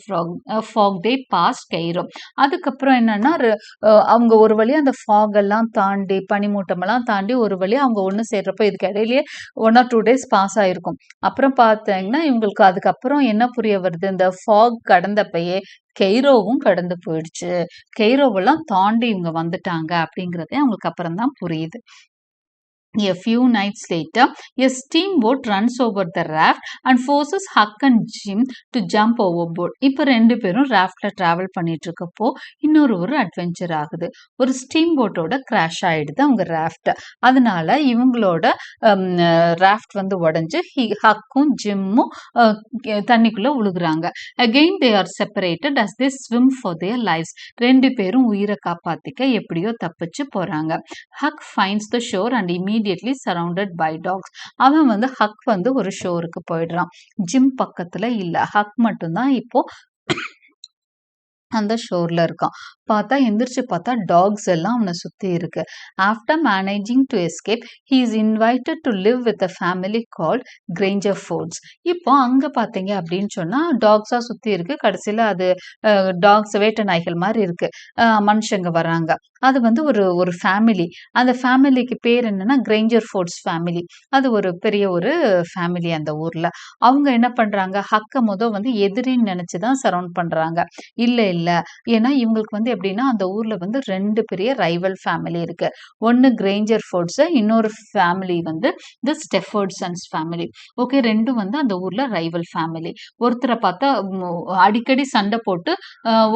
fog they passed Cairo. அதுக்கப்புறம் என்னன்னா, அவங்க ஒரு வழியா அந்த ஃபாக் எல்லாம் தாண்டி, பனிமூட்டமெல்லாம் தாண்டி ஒரு வழியா அவங்க ஒன்று சேர்றப்போ இதுக்கு இடையிலேயே 1 or 2 days பாஸ் ஆயிருக்கும். அப்புறம் பார்த்தீங்கன்னா இவங்களுக்கு அதுக்கப்புறம் என்ன புரிய வருது, இந்த ஃபாக் கடந்தப்பயே கெய்ரோவும் கடந்து போயிடுச்சு, கெய்ரோவெல்லாம் தாண்டி இவங்க வந்துட்டாங்க அப்படிங்கிறதே அவங்களுக்கு அப்புறம் தான் புரியுது. A few nights later, a steamboat runs over the raft and forces Huck and Jim to jump overboard. இப்போ ரெண்டு பேரும் ராஃப்ட்ல டிராவல் பண்ணிட்டு இருக்கப்போ ஒரு அட்வென்ச்சர் ஆகுது. ஒரு ஸ்டீம் போட்டோட கிராஷ் ஆயிடுது அவங்க ராஃப்ட். அதனால இவங்களோட ராஃப்ட் வந்து உடஞ்சு ஹக்கும் ஜிம்மும் தண்ணிக்குள்ள உழுகுறாங்க. Again they are separated as they swim for their lives. ரெண்டு பேரும் உயிரை காப்பாத்திக்க எப்படியோ தப்பிச்சு போறாங்க. Haq finds the shore and immediately surrounded by dogs. அவன் வந்து ஹக் வந்து ஒரு ஷோருக்கு போயிடுறான். ஜிம் பக்கத்துல இல்ல, ஹக் மட்டும்தான் இப்போ அந்த ஷோர்ல இருக்கான். பார்த்தா எந்திரிச்சு பார்த்தா டாக்ஸ் எல்லாம் அவனை சுத்தி இருக்கு. After managing to escape he is invited to live with a family called Granger forts. இப்போ அங்க பாத்தீங்க அப்படின்னு சொன்னா டாக்ஸா சுத்தி இருக்கு. கடைசியில அது டாக்ஸ் வேட்டை நாய்கள் மாதிரி இருக்கு. மனுஷங்க வராங்க. அது வந்து ஒரு ஃபேமிலி. அந்த ஃபேமிலிக்கு பேர் என்னன்னா கிரேஞ்சர் ஃபோர்ட்ஸ் ஃபேமிலி. அது ஒரு பெரிய ஒரு ஃபேமிலி அந்த ஊர்ல. அவங்க என்ன பண்றாங்க, ஹக்க வந்து எதிரின்னு நினைச்சுதான் சரவுண்ட் பண்றாங்க. இல்ல ஏன்னா இவங்களுக்கு வந்து எப்படின்னா அந்த ஊர்ல வந்து ரெண்டு பெரிய ரைவல் ஃபேமிலி இருக்கு. ஒன்னு கிரேஞ்சர் ஃபோர்ட்ஸ், இன்னொரு ஃபேமிலி வந்து தி ஸ்டெஃபர்ட்சன்ஸ் ஃபேமிலி. ஓகே, ரெண்டும் வந்து அந்த ஊர்ல ரைவல் ஃபேமிலி. ஒருத்தரை பார்த்தா அடிக்கடி சண்டை போட்டு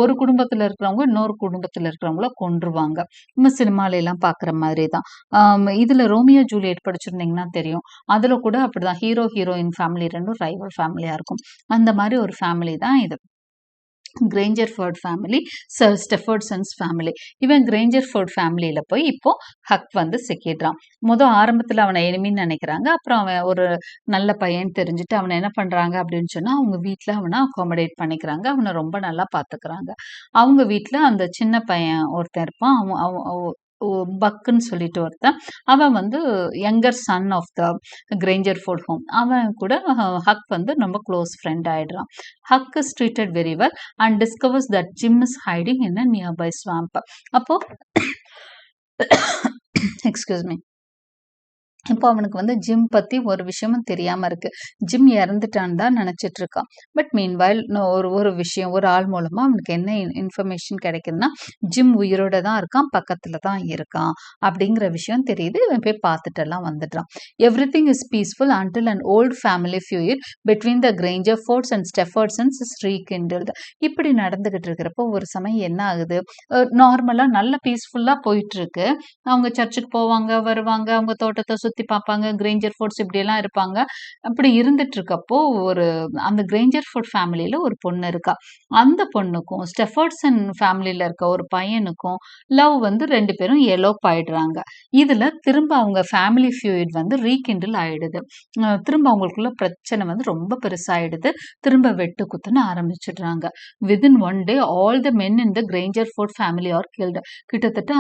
ஒரு குடும்பத்துல இருக்கிறவங்க இன்னொரு குடும்பத்துல இருக்கிறவங்கள கொன்றுவாங்க. நம்ம சினிமால எல்லாம் பாக்குற மாதிரி தான். இதுல ரோமியோ ஜூலியட் படிச்சிருந்தீங்கன்னா தெரியும். அதுல கூட அப்படிதான் ஹீரோ ஹீரோயின் ஃபேமிலி ரெண்டும் ரைவல் ஃபேமிலியா இருக்கும். அந்த மாதிரி ஒரு ஃபேமிலி தான் இது கிரேஞ்சர் ஃபோர்ட் ஃபேமிலி, ஸ்டெஃபர்ட்சன்ஸ் ஃபேமிலி. இவன் கிரேஞ்சர் ஃபோர்ட் ஃபேமிலியில போய் இப்போ ஹக் வந்து சிக்கிடுறான். ஆரம்பத்துல அவனை எனிமின்னு நினைக்கிறாங்க. அப்புறம் அவன் ஒரு நல்ல பையன் தெரிஞ்சுட்டு அவனை என்ன பண்றாங்க அப்படின்னு சொன்னா அவங்க வீட்டுல அவனை அகாமடேட் பண்ணிக்கிறாங்க. அவனை ரொம்ப நல்லா பாத்துக்கிறாங்க. அவங்க வீட்டுல அந்த சின்ன பையன் ஒருத்தன் இருப்பான். பக்குன்னு சொல்லிட்டு ஒருத்தன். அவன் வந்து younger son of the Grangerford home. அவன் கூட ஹக் வந்து ரொம்ப க்ளோஸ் ஃப்ரெண்ட் ஆயிடுறான். Huck is treated very well and discovers that Jim is hiding in a nearby swamp. அப்போ எக்ஸ்கியூஸ் மீ, இப்போ அவனுக்கு வந்து ஜிம் பத்தி ஒரு விஷயமும் தெரியாம இருக்கு. ஜிம் இறந்துட்டான்னு தான் நினைச்சிட்டு இருக்கான். பட் மீன்வைல் ஒரு விஷயம் ஒரு ஆள் மூலமா அவனுக்கு என்ன இன்ஃபர்மேஷன் கிடைக்குதுன்னா ஜிம் உயிரோட தான் இருக்கான், பக்கத்துல தான் இருக்கான் அப்படிங்கிற விஷயம் தெரியுது. இவன் போய் பார்த்துட்டு எல்லாம் வந்துடுறான். Everything is peaceful until and old family feud between the Grangerfords and Shepherdsons is rekindled. இப்படி நடந்துகிட்டு இருக்கிறப்போ ஒரு சமயம் என்ன ஆகுது, நார்மலா நல்ல பீஸ்ஃபுல்லா போயிட்டு இருக்கு. அவங்க சர்ச்சுக்கு போவாங்க வருவாங்க, அவங்க தோட்டத்தை சுத்தி பார்ப்பாங்க, கிரேஞ்சர் ஃபோர்ட்ஸ் இப்படி எல்லாம் இருப்பாங்க. அப்படி இருந்துட்டு இருக்கப்போ அந்த கிரேஞ்சர் ஃபோர்ட் ஃபேமிலியில ஒரு பொண்ணு இருக்கா. அந்த பொண்ணுக்கும் ஸ்டெஃபர்ட்சன் ஃபேமிலியில இருக்க ஒரு பையனுக்கும் லவ் வந்து ரெண்டு பேரும் எலோப் ஆயிடுறாங்க. இதுல திரும்ப அவங்க ஃபேமிலி ஃபியூட் வந்து ரீகிண்டில் ஆயிடுது. திரும்ப அவங்களுக்குள்ள பிரச்சனை வந்து ரொம்ப பெருசாயிடுது. திரும்ப வெட்டு குத்துன்னு ஆரம்பிச்சிடுறாங்க. Within one day all the men in the Grangerford family are killed. கிட்டத்தட்ட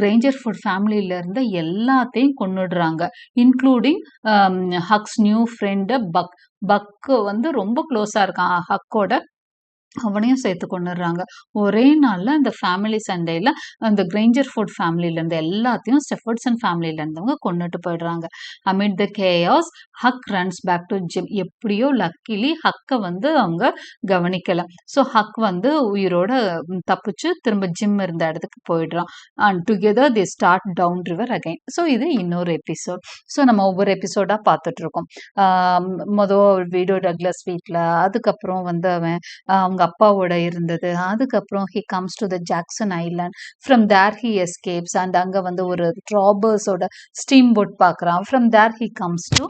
கிரேஞ்சர் ஃபோர்ட் ஃபேமிலியில இருந்த எல்லாத்தையும் கொன்னுடுறாங்க, including Huck's new friend Buck. Buck வந்து ரொம்ப க்ளோஸா இருக்கான் ஹக்கோட, அவனையும் சேர்த்து கொண்டுடுறாங்க. ஒரே நாள்ல அந்த ஃபேமிலி சண்டையில அந்த கிரேஞ்சர் ஃபோர்ட் ஃபேமிலியில இருந்து எல்லாத்தையும் ஸ்டெஃபர்ட்சன் ஃபேமிலியில இருந்தவங்க கொண்டுட்டு போயிடுறாங்க. Amid the chaos Huck runs back to Jim. எப்படியோ லக்கிலி ஹக்க வந்து அவங்க கவனிக்கல. ஸோ ஹக் வந்து உயிரோட தப்பிச்சு திரும்ப ஜிம் இருந்த இடத்துக்கு போயிடுறான். And together they start down river again. So இது இன்னொரு எபிசோட். ஸோ நம்ம ஒவ்வொரு எபிசோடா பார்த்துட்டு இருக்கோம். மொதல் வீடோ டக்ளஸ் வீட்டில், அதுக்கப்புறம் வந்து அவன் அவங்க அப்பாவோட இருந்தது. அதுக்கப்புறம் he comes to the Jackson Island. From there he escapes and அங்கே வந்து ஒரு ராபர்ஸோட ஸ்டீம் போட் பார்க்குறான். From there he comes to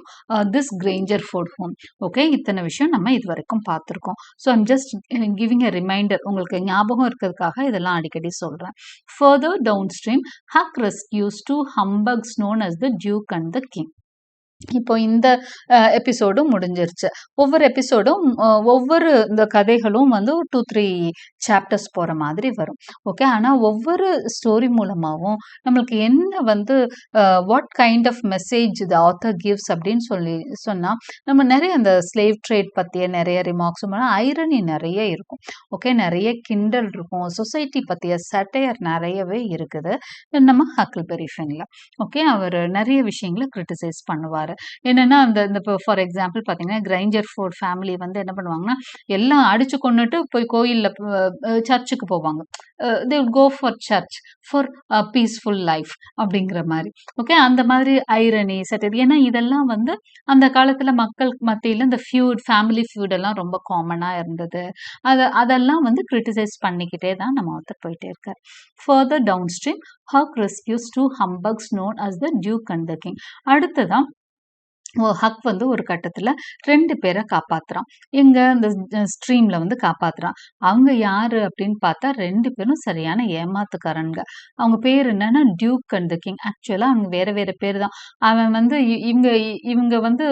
this Grangerford home. Okay, இத்தனை விஷயம் நம்ம இது வரைக்கும் பார்த்துருக்கோம். So I'm just giving a reminder, உங்களுக்கு ஞாபகம் இருக்கிறதுக்காக இதெல்லாம் அடிக்கடி சொல்கிறேன். Further downstream Huck rescues two humbugs known as the duke and the king. இப்போ இந்த எபிசோடும் முடிஞ்சிருச்சு. ஒவ்வொரு எபிசோடும் ஒவ்வொரு இந்த கதைகளும் வந்து 2-3 சாப்டர்ஸ் போற மாதிரி வரும். ஓகே, ஆனா ஒவ்வொரு ஸ்டோரி மூலமாவும் நம்மளுக்கு என்ன வந்து what kind of message the author gives அப்படின்னு சொன்னா நம்ம நிறைய அந்த ஸ்லேவ் ட்ரேட் பத்திய நிறைய ரிமார்க்ஸ், ஐரனி நிறைய இருக்கும். ஓகே, நிறைய கிண்டல் இருக்கும். சொசைட்டி பத்திய சட்டையர் நிறையவே இருக்குது நம்ம ஹக்கிள்பெரி ஃபின்ல. ஓகே, அவர் நிறைய விஷயங்களை கிரிட்டிசைஸ் பண்ணுவார். என்னன்னா அந்த இந்த இப்போ ஃபார் எக்ஸாம்பிள் பார்த்தீங்கன்னா கிரைஞ்சர் ஃபோர்ட் ஃபேமிலி வந்து என்ன பண்ணுவாங்கன்னா எல்லாம் அடிச்சு கொண்டுட்டு போய் கோயிலில் சர்ச்சுக்கு போவாங்க. They will go for church for peaceful life அப்படிங்கிற மாதிரி. ஓகே, அந்த மாதிரி ஐரணி சட்டர், ஏன்னா இதெல்லாம் வந்து அந்த காலத்துல மக்கள் மத்தியில இந்த ஃபேமிலி ஃபியூட் எல்லாம் ரொம்ப காமனா இருந்தது. அதெல்லாம் வந்து கிரிட்டிசைஸ் பண்ணிக்கிட்டே தான் நம்ம வந்து போயிட்டே இருக்கார். Further downstream Huck rescues two humbugs known as the duke and the king. அடுத்ததான் ஹக் வந்து ஒரு கட்டத்துல 2 பேரை காப்பாத்துறான். எங்க இந்த ஸ்ட்ரீம்ல வந்து காப்பாத்துறான். அவங்க யாரு அப்படின்னு பார்த்தா 2 பேரும் சரியான ஏமாத்துக்காரனுங்க. அவங்க பேர் என்னன்னா டியூக் அண்ட் த கிங். ஆக்சுவலா அவங்க வேற வேற பேர் தான். அவன் வந்து இவங்க வந்து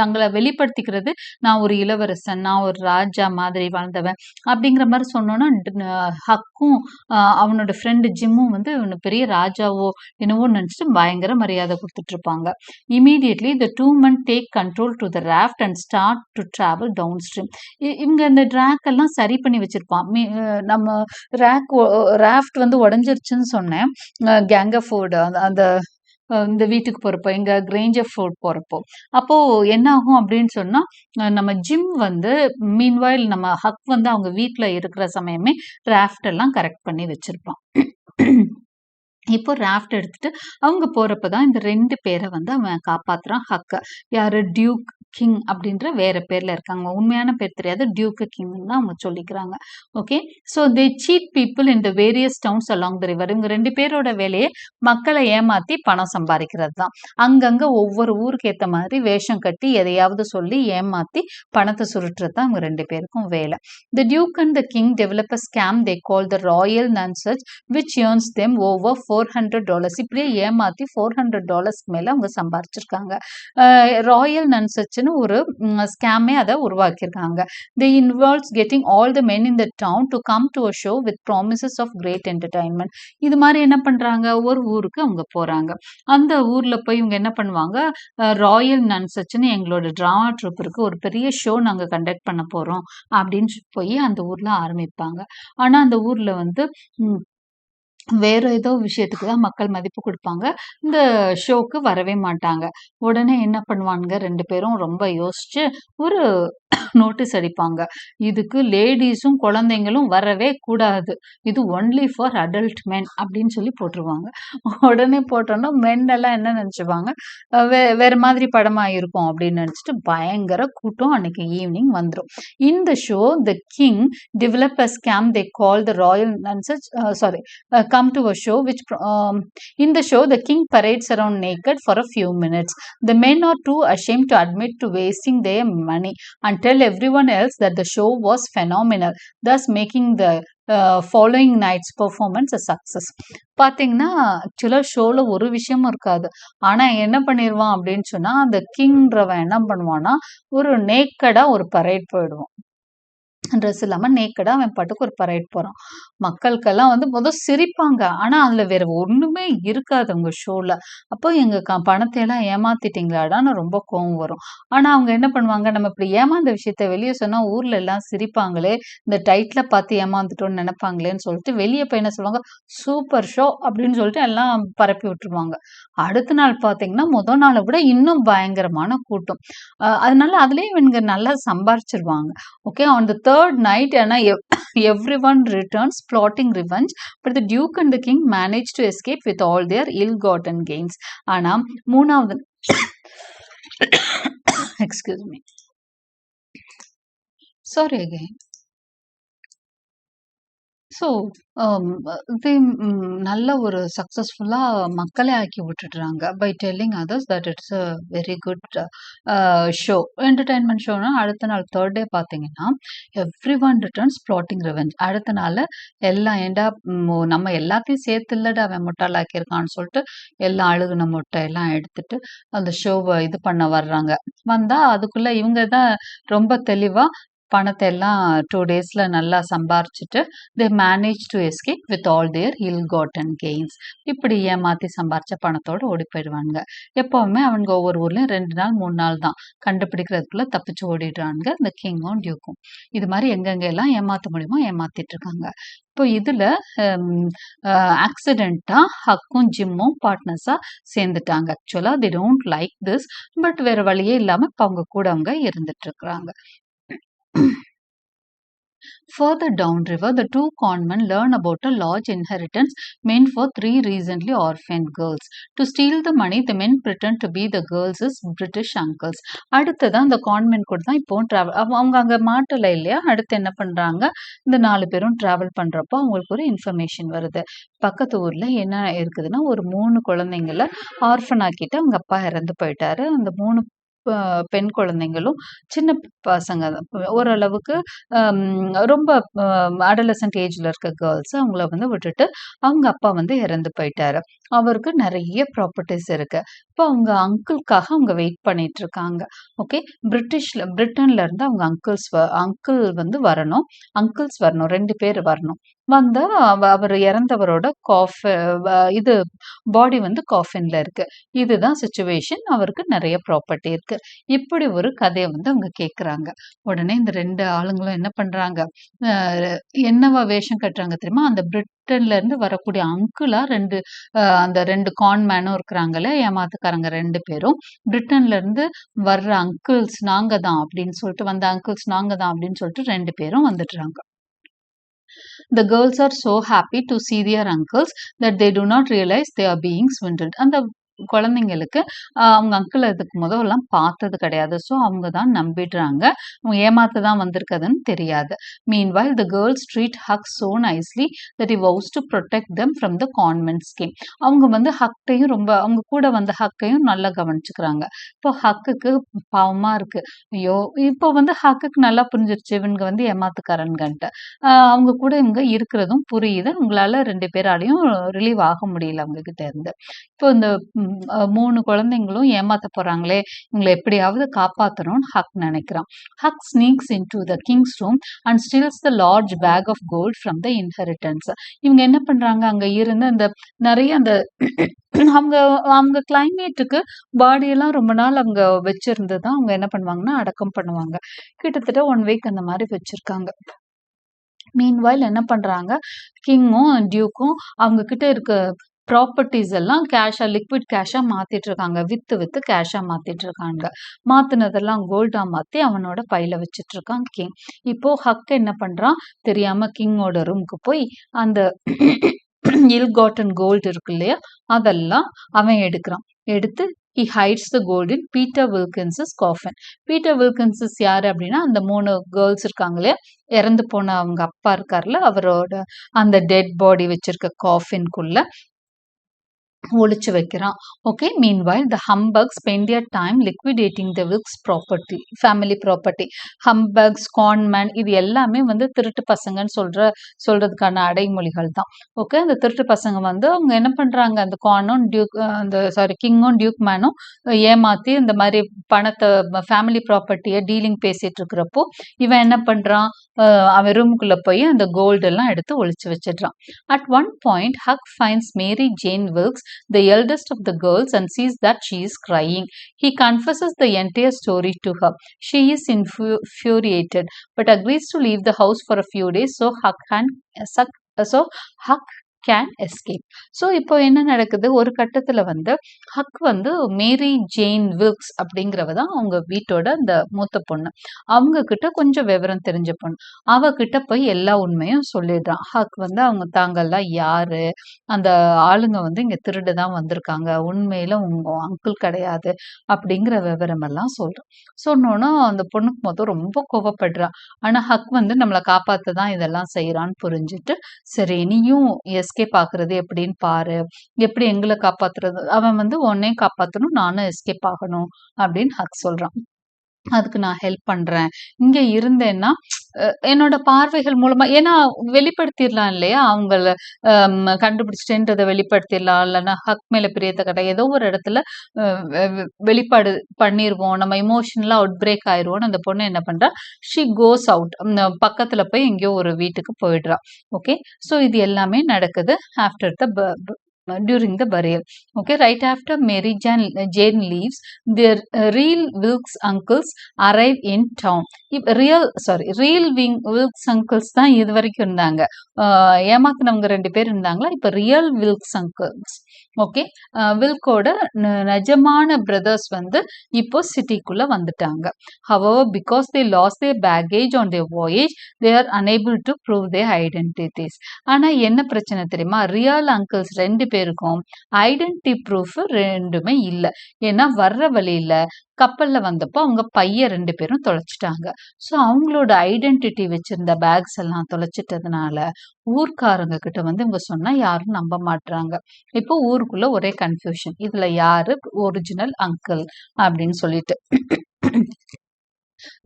தங்களை வெளிப்படுத்திக்கிறது, நான் ஒரு இளவரசன், நான் ஒரு ராஜா மாதிரி வாழ்ந்தவன் அப்படிங்கிற மாதிரி சொன்னோன்னா ஹக்கும் அவனோட ஃப்ரெண்டு ஜிம்மும் வந்து இவனு பெரிய ராஜாவோ என்னவோ நினைச்சிட்டு பயங்கர மரியாதை கொடுத்துட்டு இருப்பாங்க. Immediately, the two men take control to the raft and start to travel downstream. இவங்க இந்த ட்ராக் எல்லாம் சரி பண்ணி வச்சிருப்பான். நம்ம ராஃப்ட் வந்து உடஞ்சிருச்சுன்னு சொன்னேன். கேங்கர்ஃபோர்டு அந்த இந்த வீட்டுக்கு போறப்போ, எங்க கிரேஞ்சர் ஃபோர்ட் போறப்போ, அப்போ என்ன ஆகும் அப்படின்னு சொன்னா, நம்ம ஜிம் வந்து மீன்வைல் நம்ம ஹக் வந்து அவங்க வீட்டுல இருக்கிற சமயமே ராஃப்ட் எல்லாம் கரெக்ட் பண்ணி வச்சிருப்பான். இப்போ ராஃப்ட் எடுத்துட்டு அவங்க போறப்பதான் இந்த 2 பேரை வந்து அவன் காப்பாத்துறான். ஹக்க யாரு டியூக் கிங் அப்படின்ற வேற பேர்ல இருக்காங்க. உண்மையான பேர் தெரியாது, டியூக் கிங் தான் அவங்க சொல்லிக்கிறாங்க. Okay, so they cheat people in the various towns along the river. இவங்க 2 பேரோட வேலையே மக்களை ஏமாத்தி பணம் சம்பாதிக்கிறது தான். அங்கங்க ஒவ்வொரு ஊருக்கு ஏத்த மாதிரி வேஷம் கட்டி எதையாவது சொல்லி ஏமாத்தி பணத்தை சுருட்டுறது தான் அவங்க 2 பேருக்கும் வேலை. The Duke and the King develop a scam they call the Royal Nunchuck, which earns them over $400. இப்படியே ஏமாத்தி $400 மேல அவங்க சம்பாரிச்சிருக்காங்க. ராயல் நன்சச்னு ஒரு ஸ்கேமே அதை உருவாக்கியிருக்காங்க. They involves getting all the men in the town to come to a show with promises of great entertainment. இது மாதிரி என்ன பண்றாங்க, ஒரு ஊருக்கு அவங்க போறாங்க. அந்த ஊர்ல போய் இவங்க என்ன பண்ணுவாங்க, ராயல் நன்சச்னு எங்களோட டிராமா ட்ரூப் இருக்கு, ஒரு பெரிய ஷோ நாங்க கண்டக்ட் பண்ண போறோம் அப்படின்னு போய் அந்த ஊர்ல ஆரம்பிப்பாங்க. ஆனா அந்த ஊர்ல வந்து வேற ஏதோ விஷயத்துக்கு தான் மக்கள் மதிப்பு கொடுப்பாங்க. இந்த ஷோக்கு வரவே மாட்டாங்க. உடனே என்ன பண்ணுவானுங்க, 2 பேரும் ரொம்ப யோசிச்சு ஒரு நோட்டீஸ் அடிப்பாங்க. இதுக்கு லேடிஸும் குழந்தைங்களும் வரவே கூடாது, இது ஒன்லி ஃபார் அடல்ட் மென் அப்படின்னு சொல்லி போட்டுருவாங்க. உடனே போட்டோன்னா மென் எல்லாம் என்ன நினைச்சுவாங்க, வேற மாதிரி படமா இருக்கும் அப்படின்னு நினைச்சிட்டு பயங்கர கூட்டம் அன்னைக்கு ஈவினிங் வந்துடும். இந்த show the king develop a scam they call the royal nunchuck, come to a show which in the show the king parades around naked for a few minutes. The men are too ashamed to admit to wasting their money and tell everyone else that the show was phenomenal, thus making the following night's performance a success. பாத்தீங்கன்னா ஆக்சுவலா ஷோல ஒரு விஷயமும் இருக்காது. ஆனா என்ன பண்ணிடுவான் அப்படின்னு சொன்னா, அந்த கிங்ன்றவன் என்ன பண்ணுவான்னா ஒரு நேக்கடா ஒரு பரேட் போயிடுவான். ட்ரெஸ் இல்லாம நேக்கடா அவன் பாட்டுக்கு ஒரு பரேட் போறான். மக்களுக்கெல்லாம் வந்து முதல் சிரிப்பாங்க. ஆனா அதுல வேற ஒண்ணுமே இருக்காது அவங்க ஷோல. அப்போ எங்க பணத்தை எல்லாம் ஏமாத்திட்டீங்களாடான்னு ரொம்ப கோவம் வரும். ஆனா அவங்க என்ன பண்ணுவாங்க, நம்ம இப்படி ஏமாந்த விஷயத்த வெளியே சொன்னா ஊர்ல எல்லாம் சிரிப்பாங்களே, இந்த டைட்டில பார்த்து ஏமாந்துட்டோம்னு நினைப்பாங்களேன்னு சொல்லிட்டு வெளியே போய் என்ன சொல்லுவாங்க, சூப்பர் ஷோ அப்படின்னு சொல்லிட்டு எல்லாம் பரப்பி விட்டுருவாங்க. அடுத்த நாள் பாத்தீங்கன்னா முதல் நாளை விட இன்னும் பயங்கரமான கூட்டம். அதனால அதுலயே இவங்க நல்லா சம்பாரிச்சிருவாங்க. Okay, on the third night everyone returns plotting revenge, but the Duke and the King manage to escape with all their ill-gotten gains. ஆனா மூணாவது excuse me, sorry again. So இது நல்ல ஒரு சக்ஸஸ்ஃபுல்லாக மக்களே ஆக்கி விட்டுடுறாங்க by telling others that it's a very good show, entertainment ஷோனா. அடுத்த நாள் தேர்ட் டே பார்த்தீங்கன்னா everyone returns plotting revenge. அடுத்த நாள் எல்லாம் ஏண்டா நம்ம எல்லாத்தையும் சேர்த்து இல்லடா அவன் முட்டாளாக்கியிருக்கான்னு சொல்லிட்டு எல்லாம் அழுகுன முட்டை எல்லாம் எடுத்துட்டு அந்த ஷோவை இது பண்ண வர்றாங்க. வந்தால் அதுக்குள்ளே இவங்க தான் ரொம்ப தெளிவாக பணத்தை எல்லாம் 2 டேஸில் நல்லா சம்பாரிச்சிட்டு they manage to escape with all their ill gotten gains. இப்படி ஏமாற்றி சம்பாரிச்ச பணத்தோடு ஓடி போயிடுவாங்க. எப்போவுமே அவங்க ஒவ்வொரு ஊர்லேயும் 2 நாள் 3 நாள் தான், கண்டுபிடிக்கிறதுக்குள்ளே தப்பிச்சு ஓடிடுறாங்க இந்த கிங்கும் டியூக்கும். இது மாதிரி எங்கெங்கெல்லாம் ஏமாற்ற முடியுமோ ஏமாத்திட்டு இருக்காங்க. இப்போ இதில் ஆக்சிடெண்ட்டாக ஹக்கும் ஜிம்மும் பார்ட்னர்ஸாக சேர்ந்துட்டாங்க. ஆக்சுவலாக they don't like this, but வேறு வழியே இல்லாமல் இப்போ அவங்க கூட அவங்க இருந்துட்டுருக்குறாங்க. Further downriver, the two conmen learn about a large inheritance meant for 3 recently orphaned girls. To steal the money, the men pretend to be the girls' British uncles. அடுத்ததான் அந்த கான்மென்ட் கூட தான் இப்போ ட்ராவல், அவங்க அங்கே மாட்டலை இல்லையா, அடுத்து என்ன பண்ணுறாங்க, இந்த 4 பேரும் ட்ராவல் பண்ணுறப்போ அவங்களுக்கு ஒரு இன்ஃபர்மேஷன் வருது. பக்கத்து ஊரில் என்ன இருக்குதுன்னா, ஒரு 3 குழந்தைங்கள ஆர்ஃபன் ஆக்கிட்டு அவங்க அப்பா இறந்து போயிட்டாரு. அந்த 3 பெண் குழந்தைங்களும் சின்ன பசங்க ஓரளவுக்கு ரொம்ப அடலசன்ட் ஏஜில் இருக்க கேர்ள்ஸ், அவங்கள வந்து விட்டுட்டு அவங்க அப்பா வந்து இறந்து போயிட்டாரு. அவருக்கு நிறைய ப்ராப்பர்ட்டிஸ் இருக்கு. இப்போ அவங்க அங்கிள்காக அவங்க வெயிட் பண்ணிட்டு இருக்காங்க. ஓகே, பிரிட்டன்ல இருந்து அவங்க அங்கிள் வந்து வரணும், 2 பேர் வரணும். வந்தா அவர் இறந்தவரோட இது பாடி வந்து காஃபின்ல இருக்கு. இதுதான் சுச்சுவேஷன். அவருக்கு நிறைய ப்ராப்பர்ட்டி இருக்கு. இப்படி ஒரு கதையை வந்து அவங்க கேட்குறாங்க. உடனே இந்த 2 ஆளுங்களும் என்ன பண்றாங்க, என்னவா வேஷம் கட்டுறாங்க தெரியுமா, அந்த பிரிட்டன்ல இருந்து வரக்கூடிய அங்கிளா அந்த 2 கான்மேனும் இருக்கிறாங்கல்ல, ஏமாத்துக்காரங்க 2 பேரும் பிரிட்டன்ல இருந்து வர்ற அங்கிள்ஸ் நாங்க தான் அப்படின்னு சொல்லிட்டு, வந்த அங்கிள்ஸ் நாங்க தான் அப்படின்னு சொல்லிட்டு 2 பேரும் வந்துடுறாங்க. The girls are so happy to see their uncles that they do not realize they are being swindled. அந்த குழந்தைங்களுக்கு அவங்க அங்கிள் அதுக்கு முதல்லாம் பார்த்தது கிடையாது. ஸோ அவங்க தான் நம்பிடுறாங்க, அவங்க ஏமாத்த தான் வந்திருக்குதுன்னு தெரியாது. Meanwhile, the girls treat Huck so nicely that he vows to protect them from the convent scheme. அவங்க வந்து ஹக்கையும் ரொம்ப, அவங்க கூட வந்த ஹக்கையும் நல்லா கவனிச்சுக்கிறாங்க. இப்போ ஹக்குக்கு பாவமா இருக்கு. ஐயோ, இப்போ வந்து ஹக்குக்கு நல்லா புரிஞ்சிருச்சு இவங்க வந்து ஏமாத்துக்காரன்கன்ட்டு. அவங்க கூட இவங்க இருக்கிறதும் புரியுது. அவங்களால 2 பேராலையும் ரிலீவ் ஆக முடியல அவங்க கிட்ட இருந்து. இப்போ இந்த 3 குழந்தைங்களும் ஏமாத்த போறாங்களே, இவங்களை எப்படியாவது காப்பாற்றணும்னு ஹக் நினைக்கிறான். Huck sneaks into the king's room and steals the large bag of gold from the inheritance. இவங்க என்ன பண்றாங்க, அங்க இருந்து அந்த நிறைய அந்த அவங்க அவங்க கிளைமேட்டுக்கு பாடியெல்லாம் ரொம்ப நாள் அவங்க வச்சிருந்து தான் அவங்க என்ன பண்ணுவாங்கன்னா அடக்கம் பண்ணுவாங்க. கிட்டத்தட்ட 1 வீக் அந்த மாதிரி வச்சிருக்காங்க. மீன்வைல் என்ன பண்றாங்க, கிங்கும் டியூக்கும் அவங்க கிட்ட இருக்க ப்ராப்பர்ட்டிஸ் எல்லாம் லிக்விட் கேஷா மாத்திட்டு இருக்காங்க. வித்து கேஷா மாத்திட்டு இருக்காங்க. மாத்தினதெல்லாம் கோல்டா மாத்தி அவனோட பையில வச்சிட்டு இருக்கான் கிங். இப்போ ஹக் என்ன பண்றான், தெரியாம கிங்கோட ரூமுக்கு போய் அந்த இல் காட்டன் கோல்டு இருக்கு இல்லையா, அதெல்லாம் அவன் எடுக்கிறான். எடுத்து he hides the gold in Peter Wilkins's coffin. Peter Wilkins யாரு அப்படின்னா, அந்த 3 கேர்ள்ஸ் இருக்காங்களே, இறந்து போன அவங்க அப்பா இருக்காருல்ல, அவரோட அந்த டெட் பாடி வச்சிருக்க காஃபின்குள்ள ஒளிச்சு வைக்கிறான். Okay, meanwhile the humbugs spend their time liquidating the Wilks property, family property. Humbugs, conman, இது எல்லாமே வந்து திருட்டு பசங்கன்னு சொல்றதுக்கான அடைமொழிகள் தான். ஓகே, அந்த திருட்டு பசங்க வந்து அவங்க என்ன பண்றாங்க, அந்த கானும் கிங்கும் டியூக் மேனும் ஏமாத்தி இந்த மாதிரி பணத்தை, ஃபேமிலி ப்ராப்பர்ட்டியை டீலிங் பேசிட்டு இருக்கிறப்போ இவன் என்ன பண்றான், அவன் ரூமுக்குள்ள போய் அந்த கோல்டு எல்லாம் எடுத்து ஒளிச்சு வச்சிடுறான். At one point, Huck finds Mary Jane Wilkes, the eldest of the girls, and sees that she is crying. He confesses the entire story to her. She is infuriated, but agrees to leave the house for a few days so Huck can escape. So இப்போ என்ன நடக்குது, ஒரு கட்டத்தில் வந்து ஹக் வந்து மேரி ஜெயின் வில்க்ஸ் அப்படிங்கிறவ தான் அவங்க வீட்டோட அந்த மூத்த பொண்ணு. அவங்க கிட்ட கொஞ்சம் விவரம் தெரிஞ்ச பொண்ணு. அவகிட்ட போய் எல்லா உண்மையும் சொல்லிடுறான். ஹக் வந்து அவங்க தாங்கள்லாம் யாரு, அந்த ஆளுங்க வந்து இங்கே திருடு தான் வந்திருக்காங்க, உண்மையில உங்க அங்கிள் கிடையாது அப்படிங்கிற விவரம் எல்லாம் சொல்றான். சொன்னோன்னா அந்த பொண்ணுக்கு மொத்தம் ரொம்ப கோவப்படுறா. ஆனால் ஹக் வந்து நம்மளை காப்பாற்ற தான் இதெல்லாம் செய்யறான்னு புரிஞ்சுட்டு, சரி நீயும் எஸ்கேப் ஆகுறது எப்படின்னு பாரு, எப்படி எங்களை காப்பாத்துறது, அவன் வந்து உன்னையும் காப்பாற்றணும், நானும் எஸ்கேப் ஆகணும் அப்படின்னு ஹக் சொல்றான். அதுக்கு நான் ஹெல்ப் பண்றேன். இங்க இருந்தேன்னா, என்னோட பார்வைகள் மூலமா ஏன்னா வெளிப்படுத்திர்லாம் இல்லையா? அவங்கள கண்டுபிடிச்சிட்டேன்றத வெளிப்படுத்திர்லாம். இல்லன்னா ஹக் மேல பிரியத்த காட்ட ஏதோ ஒரு இடத்துல அ வெளிப்பாடு பண்ணிருவோம். நம்ம எமோஷனலா அவுட் பிரேக் ஆயிருவோம்னு அந்த பொண்ணு என்ன பண்றா? She goes out. பக்கத்துல போய் எங்கேயோ ஒரு வீட்டுக்கு போயிடுறா. ஓகே. ஸோ இது எல்லாமே நடக்குது after the during the burial. Okay, right after Jane leaves, their real Wilkes uncles arrive in town. Real Wilks uncles தான் இது வரைக்கும் இருந்தாங்க. ஏமாத்தினவங்க 2 பேர் இருந்தாங்களா, இப்ப ரியல் வில்க்ஸ் அங்கிள்ஸ். ஓகே, வில்கோட நிஜமான பிரதர்ஸ் வந்து இப்போ சிட்டிக்குள்ள வந்துட்டாங்க. However, because they lost their baggage on their voyage, they are unable to prove their identities. ஆனா என்ன பிரச்சனை தெரியுமா? ரியல் அங்கிள்ஸ் 2 பேருக்கும் ஐடென்டிட்டி ப்ரூஃப் 2மே இல்ல. ஏன்னா வர்ற வழியில கப்பல்ல வந்தப்போ அவங்க பைய 2 பேரும் தொலைச்சிட்டாங்க. ஸோ அவங்களோட ஐடென்டிட்டி வச்சிருந்த பேக்ஸ் எல்லாம் தொலைச்சிட்டதுனால ஊர்க்காரங்க கிட்ட வந்து இவங்க சொன்னா யாரும் நம்ப மாட்றாங்க. இப்போ ஊருக்குள்ள ஒரே கன்ஃபியூஷன். இதுல யாரு ஒரிஜினல் அங்கிள் அப்படின்னு சொல்லிட்டு.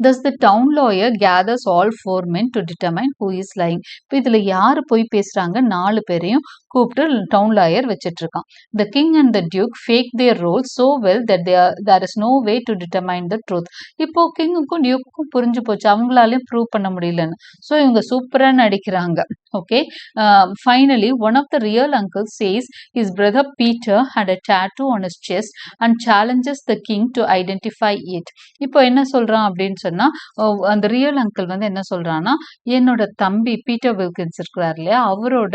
Thus the town lawyer gathers all 4 men to determine who is lying. இப்போ இதுல யாரு போய் பேசுறாங்க? 4 பேரையும் கூப்பிட்டு டவுன் லாயர் வச்சிட்டு இருக்கான். The king and the duke fake their roles so well that there is no way to determine the truth. இப்போ கிங்குக்கும் டியூக்கும் புரிஞ்சு போச்சு, அவங்களாலையும் ப்ரூவ் பண்ண முடியலன்னு. ஸோ இவங்க சூப்பரா நடிக்கிறாங்க. Okay, finally one of the real uncles says his brother Peter had a tattoo on his chest and challenges the king to identify it. இப்போ என்ன சொல்றான் அப்படின்னு சொன்னா, அந்த ரியல் அங்கிள் வந்து என்ன சொல்றான்னா, என்னோட தம்பி பீட்டர் வில்கின்ஸ் இருக்கிறார் இல்லையா, அவரோட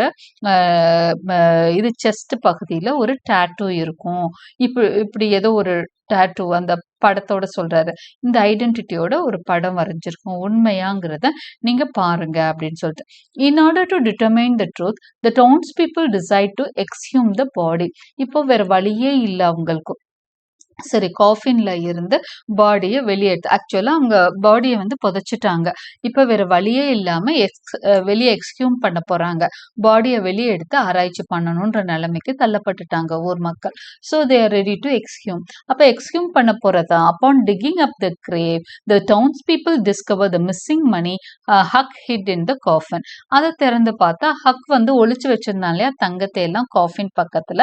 இது செஸ்ட் பகுதியில ஒரு டாட்டூ இருக்கும். இப்படி ஏதோ ஒரு டாட்டூ அந்த படத்தோட சொல்றாரு. இந்த ஐடென்டிட்டியோட ஒரு படம் வரைஞ்சிருக்கும். உண்மையாங்கிறத நீங்க பாருங்க அப்படின்னு சொல்லிட்டு. In order to determine the truth, the townspeople decide to exhume the body. இப்போ வேற வழியே இல்லை அவங்களுக்கு. சரி, காஃபின்ல இருந்து பாடியை வெளியே எடுத்து, ஆக்சுவலா அவங்க பாடியை வந்து புதைச்சிட்டாங்க. இப்ப வேற வழியே இல்லாம வெளியே எக்ஸ்கியூம் பண்ண போறாங்க. பாடியை வெளியே எடுத்து ஆராய்ச்சி பண்ணணும்ன்ற நிலைமைக்கு தள்ளப்பட்டுட்டாங்க ஊர் மக்கள். So they are ready to exhume. அப்ப எக்ஸ்கியூம் பண்ண போறதா, upon digging up the grave the townspeople discover the missing money Huck hid in the coffin. அதை திறந்து பார்த்தா ஹக் வந்து ஒளிச்சு வச்சிருந்தான் இல்லையா தங்கத்தை எல்லாம் காஃபின் பக்கத்துல,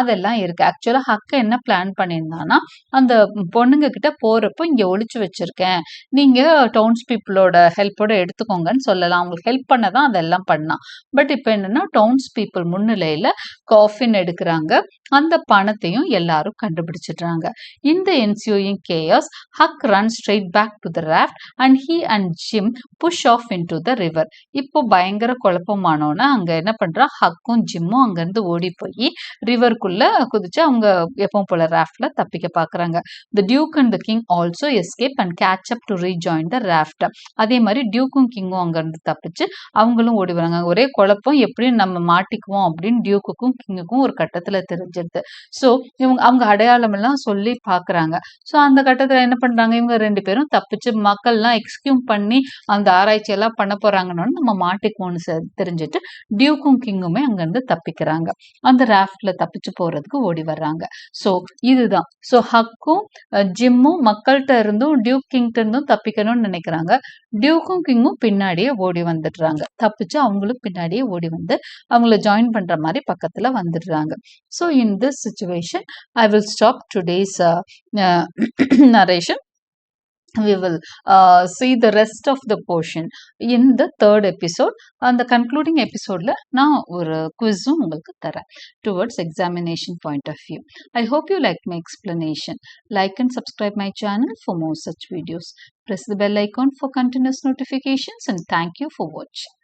அதெல்லாம் இருக்கு. ஆக்சுவலா ஹக் என்ன பிளான் பண்ணியிருந்தானா, அந்த பொண்ணுங்க கிட்ட போறப்போ இங்க ஒளிச்சு வச்சிருக்கேன், நீங்க டவுன்ஸ் பீப்புளோட ஹெல்ப்போட எடுத்துக்கோங்கன்னு சொல்லலாம். அவங்களுக்கு ஹெல்ப் பண்ணதான் அதெல்லாம் பண்ணான். பட் இப்ப என்னன்னா டவுன்ஸ் பீப்புள் முன்னிலையில காஃபின் எடுக்கிறாங்க. அந்த பணத்தையும் எல்லாரும் கண்டுபிடிச்சிடுறாங்க. இந்த ensuing chaos, Huck run straight back to the raft and he and Jim push off into the river. இப்போ பயங்கர குழப்பமானோன்னா அங்க என்ன பண்றா, ஹக்கும் ஜிம்மும் அங்கிருந்து ஓடி போய் ரிவருக்குள்ள குதிச்சு அவங்க எப்பவும் போல ராஃப்ட்ல தப்பிக்க பாக்குறாங்க. The duke and the king also escape and catch up to rejoin the raft. அதே மாதிரி டியூக்கும் கிங்கும் அங்க இருந்து தப்பிச்சு அவங்களும் ஓடி வராங்க. ஒரே குழப்பம், எப்படியும் நம்ம மாட்டிக்குவோம் அப்படின்னு டியூக்குக்கும் கிங்குக்கும் ஒரு கட்டத்துல தெரிஞ்சிருது. ஸோ அவங்க அடையாளம் எல்லாம் சொல்லி பாக்குறாங்க. ஸோ அந்த கட்டத்துல என்ன பண்றாங்க, இவங்க 2 பேரும் தப்பிச்சு மக்கள்லாம் எக்ஸ்கியூம் பண்ணி அந்த ஆராய்ச்சி எல்லாம் பண்ண போறாங்கன்னு நம்ம மாட்டிக்குவோம்னு தெரிஞ்சுட்டு டியூக்கும் கிங்குமே அங்க இருந்து தப்பிக்கிறாங்க. அந்த ராஃப்ட்ல தப்பிச்சு போறதுக்கு ஓடி வர்றாங்க. ஸோ இதுதான். ஸோ ஹக்கும் ஜிம்மும் மக்கள்கிட்ட இருந்தும் டியூக் கிங்ட்ட இருந்தும் தப்பிக்கணும்னு நினைக்கிறாங்க. டியூக்கும் கிங்கும் பின்னாடியே ஓடி வந்துடுறாங்க. தப்பிச்சு அவங்களும் பின்னாடியே ஓடி வந்து அவங்கள ஜாயின் பண்ற மாதிரி பக்கத்துல வந்துடுறாங்க. So in this situation I will stop today's narration. We will see the rest of the portion in the third episode. அந்த concluding episodeல நான் ஒரு குவிஸும் உங்களுக்கு தரேன் towards examination point of view. I hope you like my explanation. Like and subscribe my channel for more such videos. Press the bell icon for continuous notifications and thank you for watching.